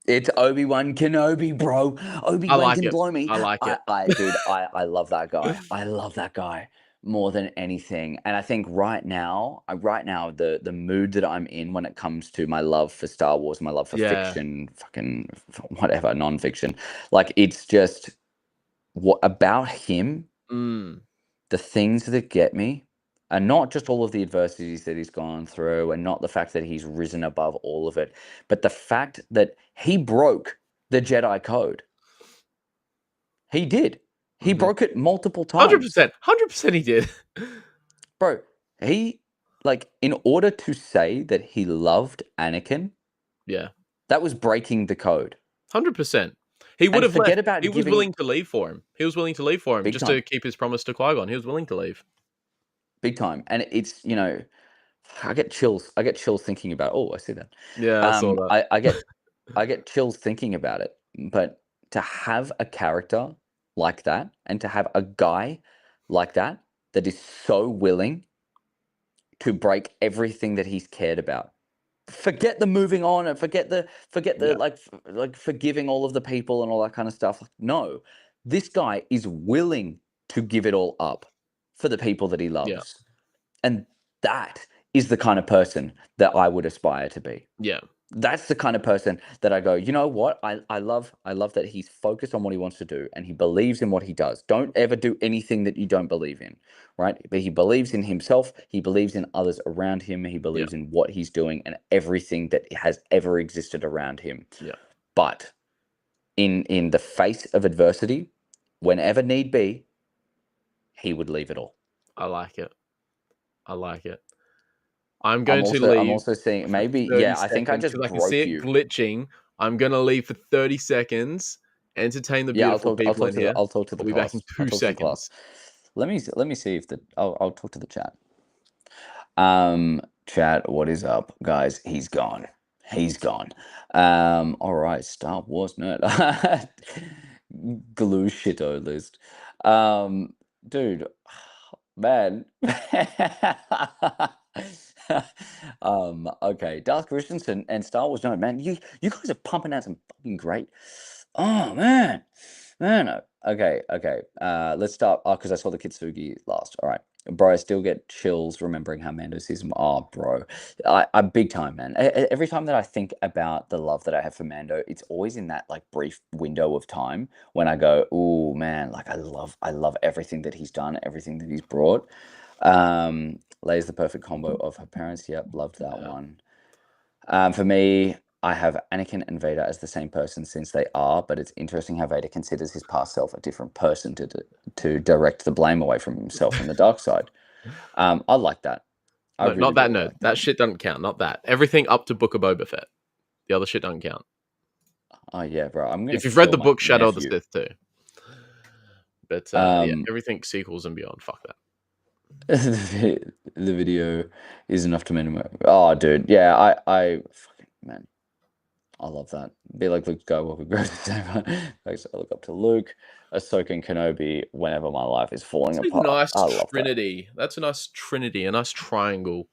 Speaker 2: It's Obi-Wan Kenobi, bro. Obi-Wan can blow me.
Speaker 1: I like it.
Speaker 2: Dude, I love that guy. I love that guy. more than anything. And I think right now, the mood that I'm in when it comes to my love for Star Wars, my love for
Speaker 1: Yeah.
Speaker 2: fiction, fucking whatever, nonfiction, like it's just what about him,
Speaker 1: Mm.
Speaker 2: the things that get me, and not just all of the adversities that he's gone through, and not the fact that he's risen above all of it, but the fact that he broke the Jedi code. He did. He
Speaker 1: Mhm.
Speaker 2: broke it multiple times.
Speaker 1: 100%. 100% he did.
Speaker 2: Bro, he, like, in order to say that he loved Anakin,
Speaker 1: Yeah.
Speaker 2: that was breaking the code.
Speaker 1: 100%. He would
Speaker 2: And
Speaker 1: have
Speaker 2: forget
Speaker 1: left.
Speaker 2: about
Speaker 1: He was
Speaker 2: giving
Speaker 1: willing to leave for him. He was willing to leave for him
Speaker 2: big
Speaker 1: just to
Speaker 2: time,
Speaker 1: keep his promise to Qui-Gon. He was willing to leave.
Speaker 2: big time. And it's, I get chills. I get chills thinking about. Oh, I see that.
Speaker 1: Yeah, I saw that.
Speaker 2: I get chills thinking about it. But to have a character like that, and to have a guy like that that is so willing to break everything that he's cared about. Forget the moving on, and forget the
Speaker 1: Yeah.
Speaker 2: like forgiving all of the people and all that kind of stuff. No, this guy is willing to give it all up for the people that he
Speaker 1: Yeah.
Speaker 2: loves. And that is the kind of person that I would aspire to be.
Speaker 1: Yeah.
Speaker 2: That's the kind of person that I go, you know what? I love that he's focused on what he wants to do and he believes in what he does. Don't ever do anything that you don't believe in, right? But he believes in himself, he believes in others around him, he
Speaker 1: Yeah.
Speaker 2: believes in what he's doing and everything that has ever existed around him.
Speaker 1: Yeah.
Speaker 2: But in the face of adversity, whenever need be, he would leave it all.
Speaker 1: I like it. I like it. I'm
Speaker 2: I'm
Speaker 1: going to
Speaker 2: also I'm
Speaker 1: leave
Speaker 2: also seeing
Speaker 1: for
Speaker 2: maybe
Speaker 1: 30
Speaker 2: I think I
Speaker 1: seconds
Speaker 2: just
Speaker 1: because I can see
Speaker 2: broke
Speaker 1: it
Speaker 2: you.
Speaker 1: glitching. I'm gonna leave for 30 seconds, entertain the
Speaker 2: Yeah,
Speaker 1: beautiful people in here.
Speaker 2: I'll talk to the
Speaker 1: I'll be back in
Speaker 2: class. I'll
Speaker 1: 2
Speaker 2: talk to the class.
Speaker 1: seconds.
Speaker 2: Let me see if I'll talk to the chat. Chat, what is up, guys? He's gone. He's gone. All right, Star Wars nerd. Glue shito list. Dude, man. Okay, Darth Christensen and Star Wars nerd, man. You guys are pumping out some fucking great. Oh man. Man, okay. Let's start. Oh, because I saw the Kitsugi last. All right, bro. I still get chills remembering how Mando sees him. Oh, bro, I'm big time, man. Every time that I think about the love that I have for Mando, it's always in that like brief window of time when I go, "Oh man, like I love everything that he's done, everything that he's brought." Leia's the perfect combo of her parents. Yep, loved that
Speaker 1: Yeah,
Speaker 2: one. For me, I have Anakin and Vader as the same person since they are, but it's interesting how Vader considers his past self a different person to direct the blame away from himself and the dark side. I like that. I
Speaker 1: no, not
Speaker 2: really,
Speaker 1: that
Speaker 2: really
Speaker 1: nerd.
Speaker 2: like
Speaker 1: That
Speaker 2: that.
Speaker 1: shit doesn't count. Not that. Everything up to Book of Boba Fett. The other shit doesn't count.
Speaker 2: Oh yeah, bro. I'm gonna
Speaker 1: If you've read
Speaker 2: kill
Speaker 1: the
Speaker 2: my
Speaker 1: book Shadow of the
Speaker 2: nephew.
Speaker 1: Sith too, but yeah,
Speaker 2: Um,
Speaker 1: everything sequels and beyond. Fuck that.
Speaker 2: the video is enough to minimize. Oh, dude. Yeah, I fucking man. I love that. Be like Luke Skywalker, grow to Saber. I look up to Luke, Ahsoka, and Kenobi whenever my life is falling
Speaker 1: It's a
Speaker 2: apart.
Speaker 1: nice
Speaker 2: I love that.
Speaker 1: trinity. That's a nice trinity, a nice triangle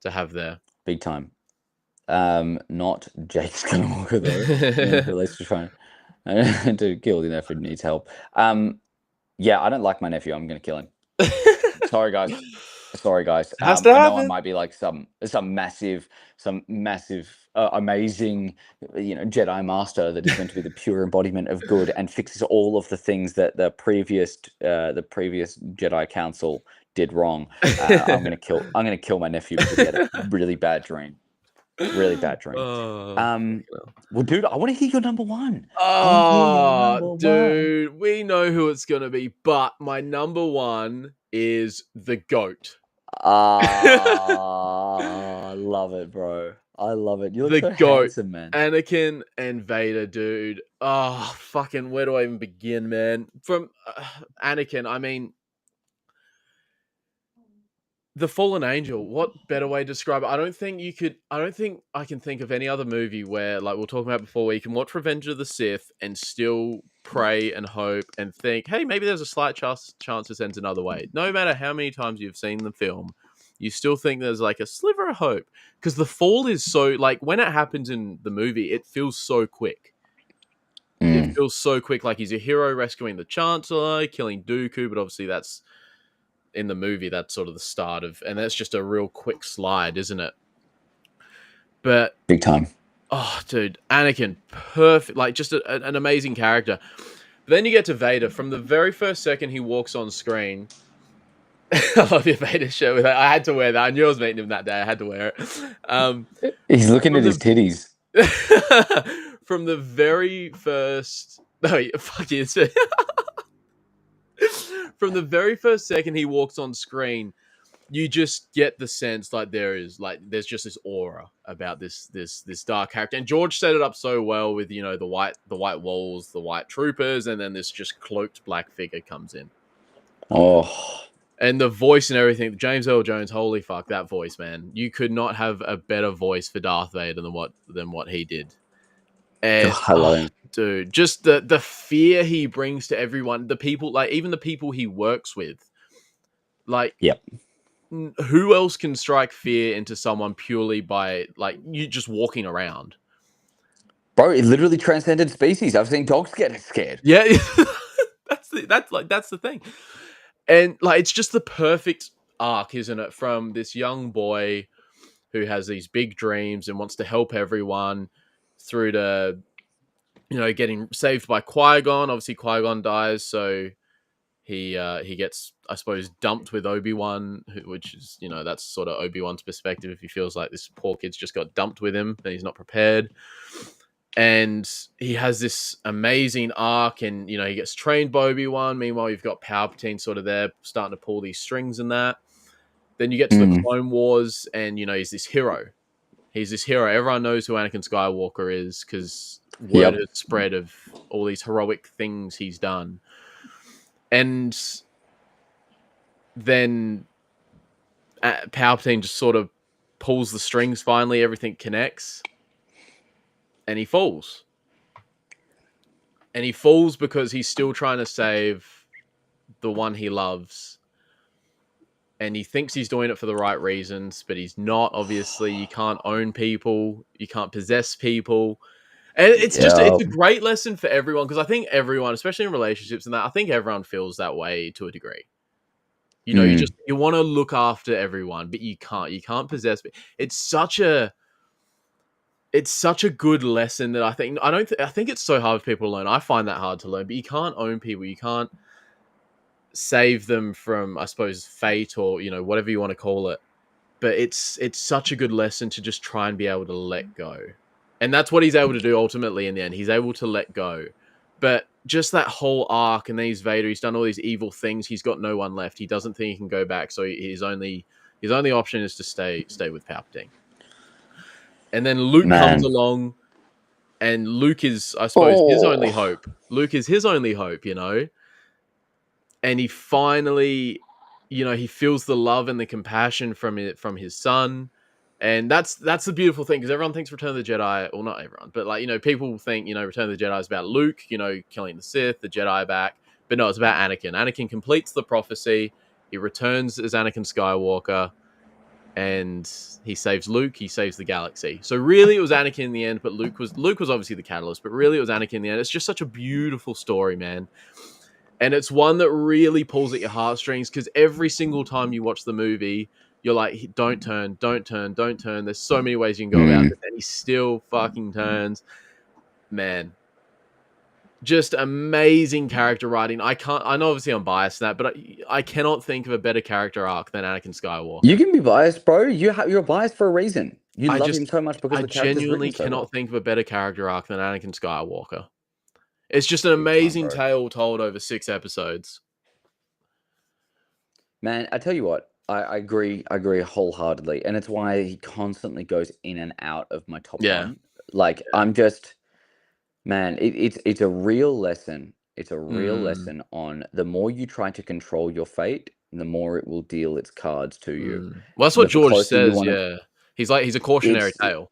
Speaker 1: to have there.
Speaker 2: Big time. Not Jake Skywalker though. Yeah, who likes to try to kill the nephew needs help. Yeah, I don't like my nephew. I'm gonna kill him. Sorry, guys. Sorry, guys.
Speaker 1: Has to
Speaker 2: I know I
Speaker 1: happen.
Speaker 2: might be like some massive, amazing, Jedi master that is meant to be the pure embodiment of good and fixes all of the things that the previous Jedi Council did wrong. I'm gonna kill my nephew because he had a really bad dream. Really bad dream.
Speaker 1: Oh,
Speaker 2: Um,
Speaker 1: fucking hell.
Speaker 2: well, dude, I want to hear your number one. I want to hear your
Speaker 1: Oh,
Speaker 2: number one.
Speaker 1: dude, we know who it's gonna be, but my number one is the goat.
Speaker 2: Ah, I love it, bro. I love it. You look
Speaker 1: The
Speaker 2: so
Speaker 1: goat.
Speaker 2: handsome, man.
Speaker 1: Anakin and Vader, dude. Oh, fucking, where do I even begin, man? From Anakin, I mean, the fallen angel. What better way to describe it? I don't think I can think of any other movie where, like we were talking about before, where you can watch Revenge of the Sith and still pray and hope and think, hey, maybe there's a slight chance this ends another way. No matter how many times you've seen the film, you still think there's like a sliver of hope, because the fall is so, like, when it happens in the movie, it feels so quick. It
Speaker 2: Mm.
Speaker 1: feels so quick. Like, he's a hero rescuing the Chancellor, killing Dooku, but obviously that's in the movie, that's sort of the start of, and that's just a real quick slide, isn't it? But
Speaker 2: Big time.
Speaker 1: oh, dude, Anakin, perfect, like just an amazing character. But then you get to Vader. From the very first second he walks on screen, I love your Vader shirt. With I had to wear that. I knew I was meeting him that day. I had to wear it.
Speaker 2: He's looking
Speaker 1: From
Speaker 2: at his
Speaker 1: the
Speaker 2: titties.
Speaker 1: from the very first, no, fuck you. From the very first second he walks on screen, you just get the sense like there's just this aura about this dark character. And George set it up so well with, you know, the white walls, the white troopers, and then this just cloaked black figure comes in.
Speaker 2: Oh,
Speaker 1: and the voice and everything. James Earl Jones, holy fuck, that voice, man! You could not have a better voice for Darth Vader than what he did. And
Speaker 2: God, I love him.
Speaker 1: dude, just the fear he brings to everyone, the people, like even the people he works with, like
Speaker 2: Yep.
Speaker 1: Who else can strike fear into someone purely by like you just walking around?
Speaker 2: Bro, it literally transcended species. I've seen dogs get scared.
Speaker 1: Yeah, that's the thing. And like it's just the perfect arc, isn't it? From this young boy who has these big dreams and wants to help everyone through to, you know, getting saved by Qui-Gon. Obviously Qui-Gon dies, so he gets, I suppose, dumped with Obi-Wan, which is, you know, that's sort of Obi-Wan's perspective if he feels like this poor kid's just got dumped with him and he's not prepared. And he has this amazing arc, and, you know, he gets trained by Obi-Wan. Meanwhile, you've got Palpatine sort of there starting to pull these strings and that. Then you get to the Clone Wars, and, you know, he's this hero. He's this hero. Everyone knows who Anakin Skywalker is because word has spread of all these heroic things he's done. And then Palpatine just sort of pulls the strings. Finally, everything connects. And he falls. And he falls because he's still trying to save the one he loves. And he thinks he's doing it for the right reasons, but he's not, obviously. You can't own people. You can't possess people. And it's just, it's a great lesson for everyone, because I think everyone, especially in relationships and that, I think everyone feels that way to a degree. You know, you want to look after everyone, but you can't possess. It's such a good lesson that I think it's so hard for people to learn. I find that hard to learn, but you can't own people. You can't save them from, I suppose, fate, or, you know, whatever you want to call it. But it's such a good lesson to just try and be able to let go. And that's what he's able to do ultimately in the end. He's able to let go. But just that whole arc, and then he's Vader, he's done all these evil things, he's got no one left. He doesn't think he can go back, so his only option is to stay with Palpatine. And then Luke comes along, and Luke is, I suppose, his only hope. Luke is his only hope, you know? And he finally, you know, he feels the love and the compassion from his son. And that's the beautiful thing, because everyone thinks Return of the Jedi, well, not everyone, but, like, you know, people think, you know, Return of the Jedi is about Luke, you know, killing the Sith, the Jedi back. But no, it's about Anakin. Anakin completes the prophecy. He returns as Anakin Skywalker, and he saves Luke. He saves the galaxy. So really, it was Anakin in the end, but Luke was obviously the catalyst. But really, it was Anakin in the end. It's just such a beautiful story, man. And it's one that really pulls at your heartstrings, because every single time you watch the movie, you're like, don't turn, don't turn, don't turn. There's so many ways you can go about it, and he still fucking turns. Man. Just amazing character writing. I know obviously I'm biased in that, but I cannot think of a better character arc than Anakin Skywalker.
Speaker 2: You can be biased, bro. You're biased for a reason. You love him so much because the character's written so well. I
Speaker 1: genuinely cannot think of a better character arc than Anakin Skywalker. It's just an amazing tale told over 6 episodes.
Speaker 2: Man, I tell you what, I agree wholeheartedly, and it's why he constantly goes in and out of my top 1. Like, I'm just, man, it's a real lesson. It's a real lesson on the more you try to control your fate, the more it will deal its cards to you.
Speaker 1: Well, that's what George says. Yeah, he's a cautionary tale.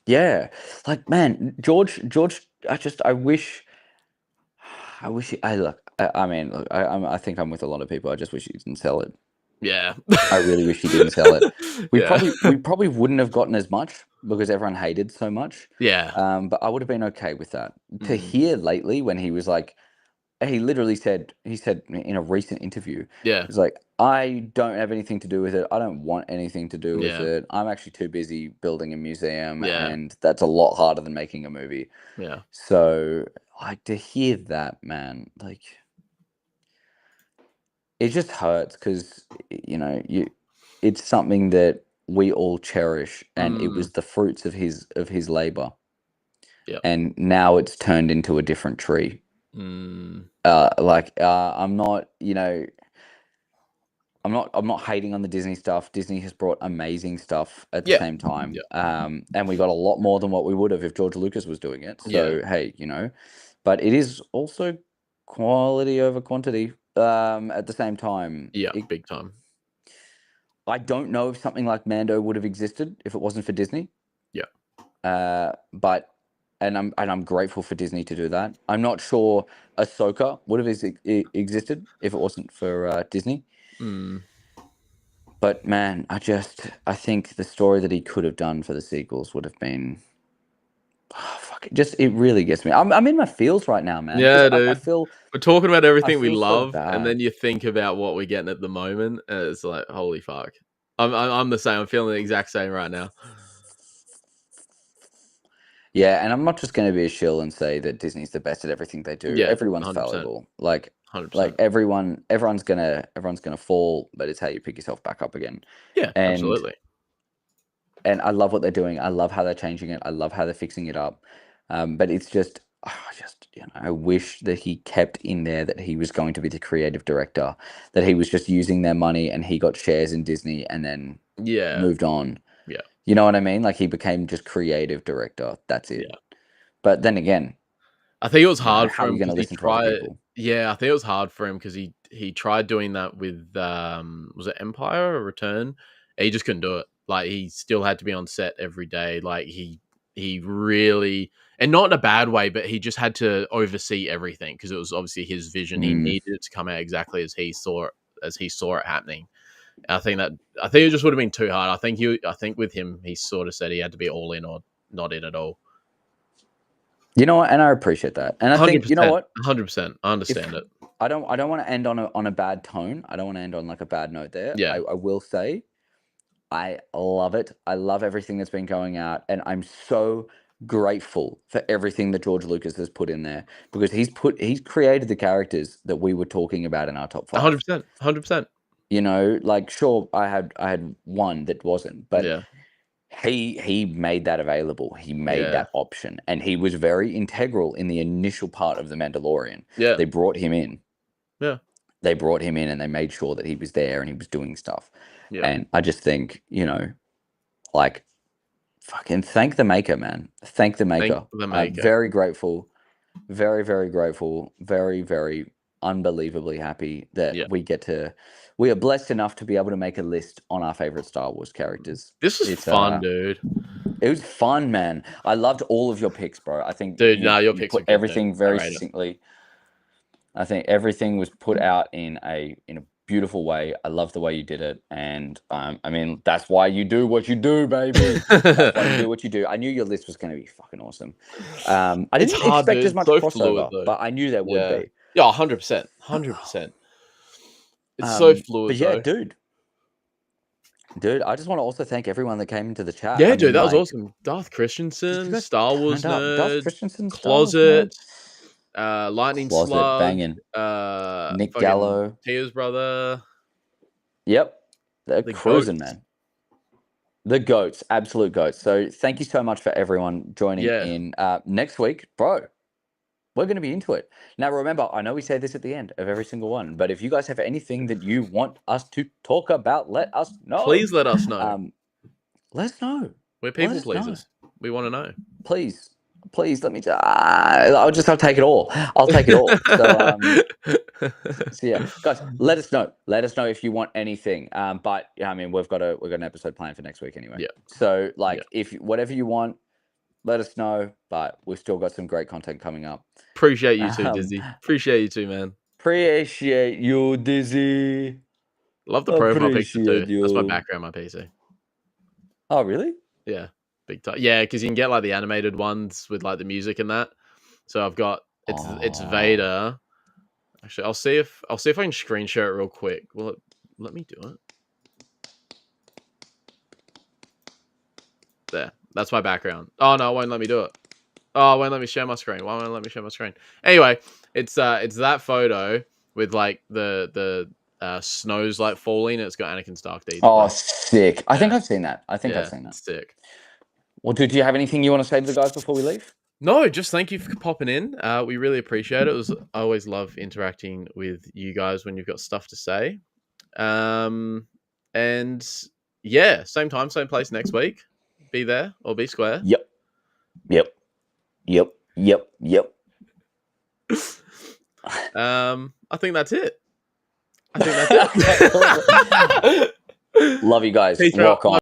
Speaker 2: Yeah, like, man, George. I wish. I think I'm with a lot of people. I just wish he didn't sell it.
Speaker 1: Yeah,
Speaker 2: I really wish he didn't sell it. We probably wouldn't have gotten as much because everyone hated so much.
Speaker 1: Yeah.
Speaker 2: But I would have been okay with that. To hear lately when he was like, he literally said, he said in a recent interview,
Speaker 1: Yeah.
Speaker 2: he's like, I don't have anything to do with it. I don't want anything to do with
Speaker 1: Yeah.
Speaker 2: it. I'm actually too busy building a museum,
Speaker 1: Yeah.
Speaker 2: and that's a lot harder than making a movie.
Speaker 1: Yeah.
Speaker 2: So, like, to hear that, man, like, it just hurts because, it's something that we all cherish, and it
Speaker 1: Mm.
Speaker 2: was the fruits of his labor,
Speaker 1: Yep.
Speaker 2: and now it's turned into a different tree.
Speaker 1: Mm.
Speaker 2: I'm not, I'm not hating on the Disney stuff. Disney has brought amazing stuff at the
Speaker 1: Yeah.
Speaker 2: same time.
Speaker 1: Yeah.
Speaker 2: And we got a lot more than what we would have if George Lucas was doing it.
Speaker 1: Yeah.
Speaker 2: So hey, but it is also quality over quantity. At the same time,
Speaker 1: Yeah. Big time.
Speaker 2: I don't know if something like Mando would have existed if it wasn't for Disney.
Speaker 1: Yeah.
Speaker 2: But I'm grateful for Disney to do that. I'm not sure Ahsoka would have existed if it wasn't for Disney.
Speaker 1: Mm.
Speaker 2: But man, I think the story that he could have done for the sequels would have been, fuck it, just, it really gets me. I'm in my feels right now, man, because
Speaker 1: Yeah,
Speaker 2: I
Speaker 1: dude.
Speaker 2: feel
Speaker 1: We're talking about
Speaker 2: I
Speaker 1: everything we
Speaker 2: feel so
Speaker 1: love, and then
Speaker 2: bad.
Speaker 1: you think about what we're getting at the moment, and it's like, holy fuck. I'm the same. I'm feeling the exact same right now.
Speaker 2: Yeah, and I'm not just going to be a shill and say that Disney's the best at everything they do.
Speaker 1: Yeah,
Speaker 2: Everyone's
Speaker 1: 100%.
Speaker 2: fallible. Like
Speaker 1: 100%.
Speaker 2: everyone's gonna fall, but it's how you pick yourself back up again.
Speaker 1: Yeah,
Speaker 2: And
Speaker 1: absolutely.
Speaker 2: and I love what they're doing. I love how they're changing it. I love how they're fixing it up. But it's just, I wish that he kept in there that he was going to be the creative director, that he was just using their money and he got shares in Disney and then
Speaker 1: Yeah.
Speaker 2: moved on.
Speaker 1: Yeah.
Speaker 2: You know what I mean? Like he became just creative director. That's it.
Speaker 1: Yeah.
Speaker 2: But then again,
Speaker 1: I think it was hard
Speaker 2: how
Speaker 1: for
Speaker 2: are
Speaker 1: him
Speaker 2: you going
Speaker 1: because
Speaker 2: to
Speaker 1: he
Speaker 2: listen to other
Speaker 1: tried.
Speaker 2: people?
Speaker 1: Yeah, I think it was hard for him because he tried doing that with was it Empire or Return? He just couldn't do it. Like he still had to be on set every day. Like he really, and not in a bad way, but he just had to oversee everything because it was obviously his vision. He
Speaker 2: Mm.
Speaker 1: needed it to come out exactly as he saw it happening. And I think it just would have been too hard. I think with him, he sort of said he had to be all in or not in at all.
Speaker 2: You know what? And I appreciate that. And I
Speaker 1: Hundred
Speaker 2: think, you know
Speaker 1: percent,
Speaker 2: what?
Speaker 1: 100%. I
Speaker 2: If
Speaker 1: understand it.
Speaker 2: I don't want to end on a bad tone. I don't want to end on like a bad note there. I,
Speaker 1: Yeah,
Speaker 2: I will say I love it. I love everything that's been going out, and I'm so grateful for everything that George Lucas has put in there because he's created the characters that we were talking about in our top 5.
Speaker 1: 100%, 100%.
Speaker 2: Like sure, I had one that wasn't, but
Speaker 1: Yeah,
Speaker 2: he made that available. He made
Speaker 1: yeah,
Speaker 2: that option, and he was very integral in the initial part of The Mandalorian.
Speaker 1: yeah,
Speaker 2: They brought him in.
Speaker 1: yeah,
Speaker 2: They brought him in, and they made sure that he was there and he was doing stuff.
Speaker 1: yeah.
Speaker 2: And I just think, like, fucking thank the maker, man. Thank the
Speaker 1: Thank
Speaker 2: maker.
Speaker 1: the
Speaker 2: I'm
Speaker 1: maker.
Speaker 2: very grateful. Very, very grateful. Very, very unbelievably happy that
Speaker 1: Yeah,
Speaker 2: we are blessed enough to be able to make a list on our favorite Star Wars characters.
Speaker 1: this was
Speaker 2: It's
Speaker 1: fun, dude.
Speaker 2: it was fun, man. I loved all of your picks, bro. I think
Speaker 1: Dude,
Speaker 2: you
Speaker 1: nah, your
Speaker 2: you
Speaker 1: picks are
Speaker 2: put
Speaker 1: good too.
Speaker 2: everything
Speaker 1: I
Speaker 2: very
Speaker 1: rate it.
Speaker 2: succinctly. I think everything was put out in a beautiful way. I love the way you did it, and I mean that's why you do what you do, baby. That's why you do what you do. I knew your list was going to be fucking awesome. I
Speaker 1: It's
Speaker 2: didn't
Speaker 1: hard,
Speaker 2: expect
Speaker 1: dude.
Speaker 2: as
Speaker 1: It's
Speaker 2: much
Speaker 1: so fluid,
Speaker 2: crossover,
Speaker 1: though.
Speaker 2: but I knew there would
Speaker 1: Yeah,
Speaker 2: be.
Speaker 1: yeah, 100%, 100%. It's so
Speaker 2: But
Speaker 1: fluid,
Speaker 2: yeah,
Speaker 1: though.
Speaker 2: dude, I just want to also thank everyone that came into the chat. I
Speaker 1: Yeah, dude,
Speaker 2: mean,
Speaker 1: that was
Speaker 2: like,
Speaker 1: awesome. Darth
Speaker 2: you
Speaker 1: Christensen,
Speaker 2: guys
Speaker 1: Star Wars
Speaker 2: turned up. Darth
Speaker 1: nerd,
Speaker 2: Christensen, Star Wars nerd,
Speaker 1: Closet, Lightning
Speaker 2: closet
Speaker 1: Slug,
Speaker 2: banging, Nick
Speaker 1: fucking
Speaker 2: Gallo.
Speaker 1: Tia's brother,
Speaker 2: Yep, they're
Speaker 1: the
Speaker 2: cruising,
Speaker 1: goats.
Speaker 2: man. The goats, absolute goats. So thank you so much for everyone joining
Speaker 1: Yeah,
Speaker 2: in. Next week, bro, we're going to be into it. Now, remember, I know we say this at the end of every single one, but if you guys have anything that you want us to talk about, let us know.
Speaker 1: please let us know.
Speaker 2: Let us know.
Speaker 1: We're
Speaker 2: Let
Speaker 1: people
Speaker 2: us know.
Speaker 1: pleasers. We want to know.
Speaker 2: Please, please let me. I'll just have to take it all. I'll take it all. So yeah, guys, let us know. Let us know if you want anything. But yeah, I mean, we've got an episode planned for next week anyway.
Speaker 1: Yeah.
Speaker 2: So
Speaker 1: Yeah.
Speaker 2: if whatever you want, let us know. But we've still got some great content coming up.
Speaker 1: Appreciate you too,
Speaker 2: Um,
Speaker 1: Dizzy. Appreciate you too, man.
Speaker 2: appreciate you, Dizzy.
Speaker 1: Love the profile picture too.
Speaker 2: Appreciate
Speaker 1: That's my
Speaker 2: you.
Speaker 1: background, my PC.
Speaker 2: Oh, really?
Speaker 1: Yeah, big time. Yeah, because you can get like the animated ones with like the music and that. So I've got it's
Speaker 2: Oh,
Speaker 1: Vader Actually, I'll see if I can screen share it real quick. Well, let me do it. There. That's my background. Oh no, it won't let me do it. Oh, it won't let me share my screen. Why won't it let me share my screen? Anyway, it's that photo with like the snow's like falling. And it's got Anakin's dark deeds.
Speaker 2: Oh, sick! I think
Speaker 1: Yeah.
Speaker 2: I've seen that. I think I've seen that.
Speaker 1: It's sick.
Speaker 2: Well, dude, do you have anything you want to say to the guys before we leave?
Speaker 1: No, just thank you for popping in. We really appreciate it. I always love interacting with you guys when you've got stuff to say. And yeah, same time, same place next week. Be there or be square.
Speaker 2: Yep.
Speaker 1: I think that's it. Love
Speaker 2: you guys.
Speaker 1: Peace
Speaker 2: Walk
Speaker 1: out.
Speaker 2: on.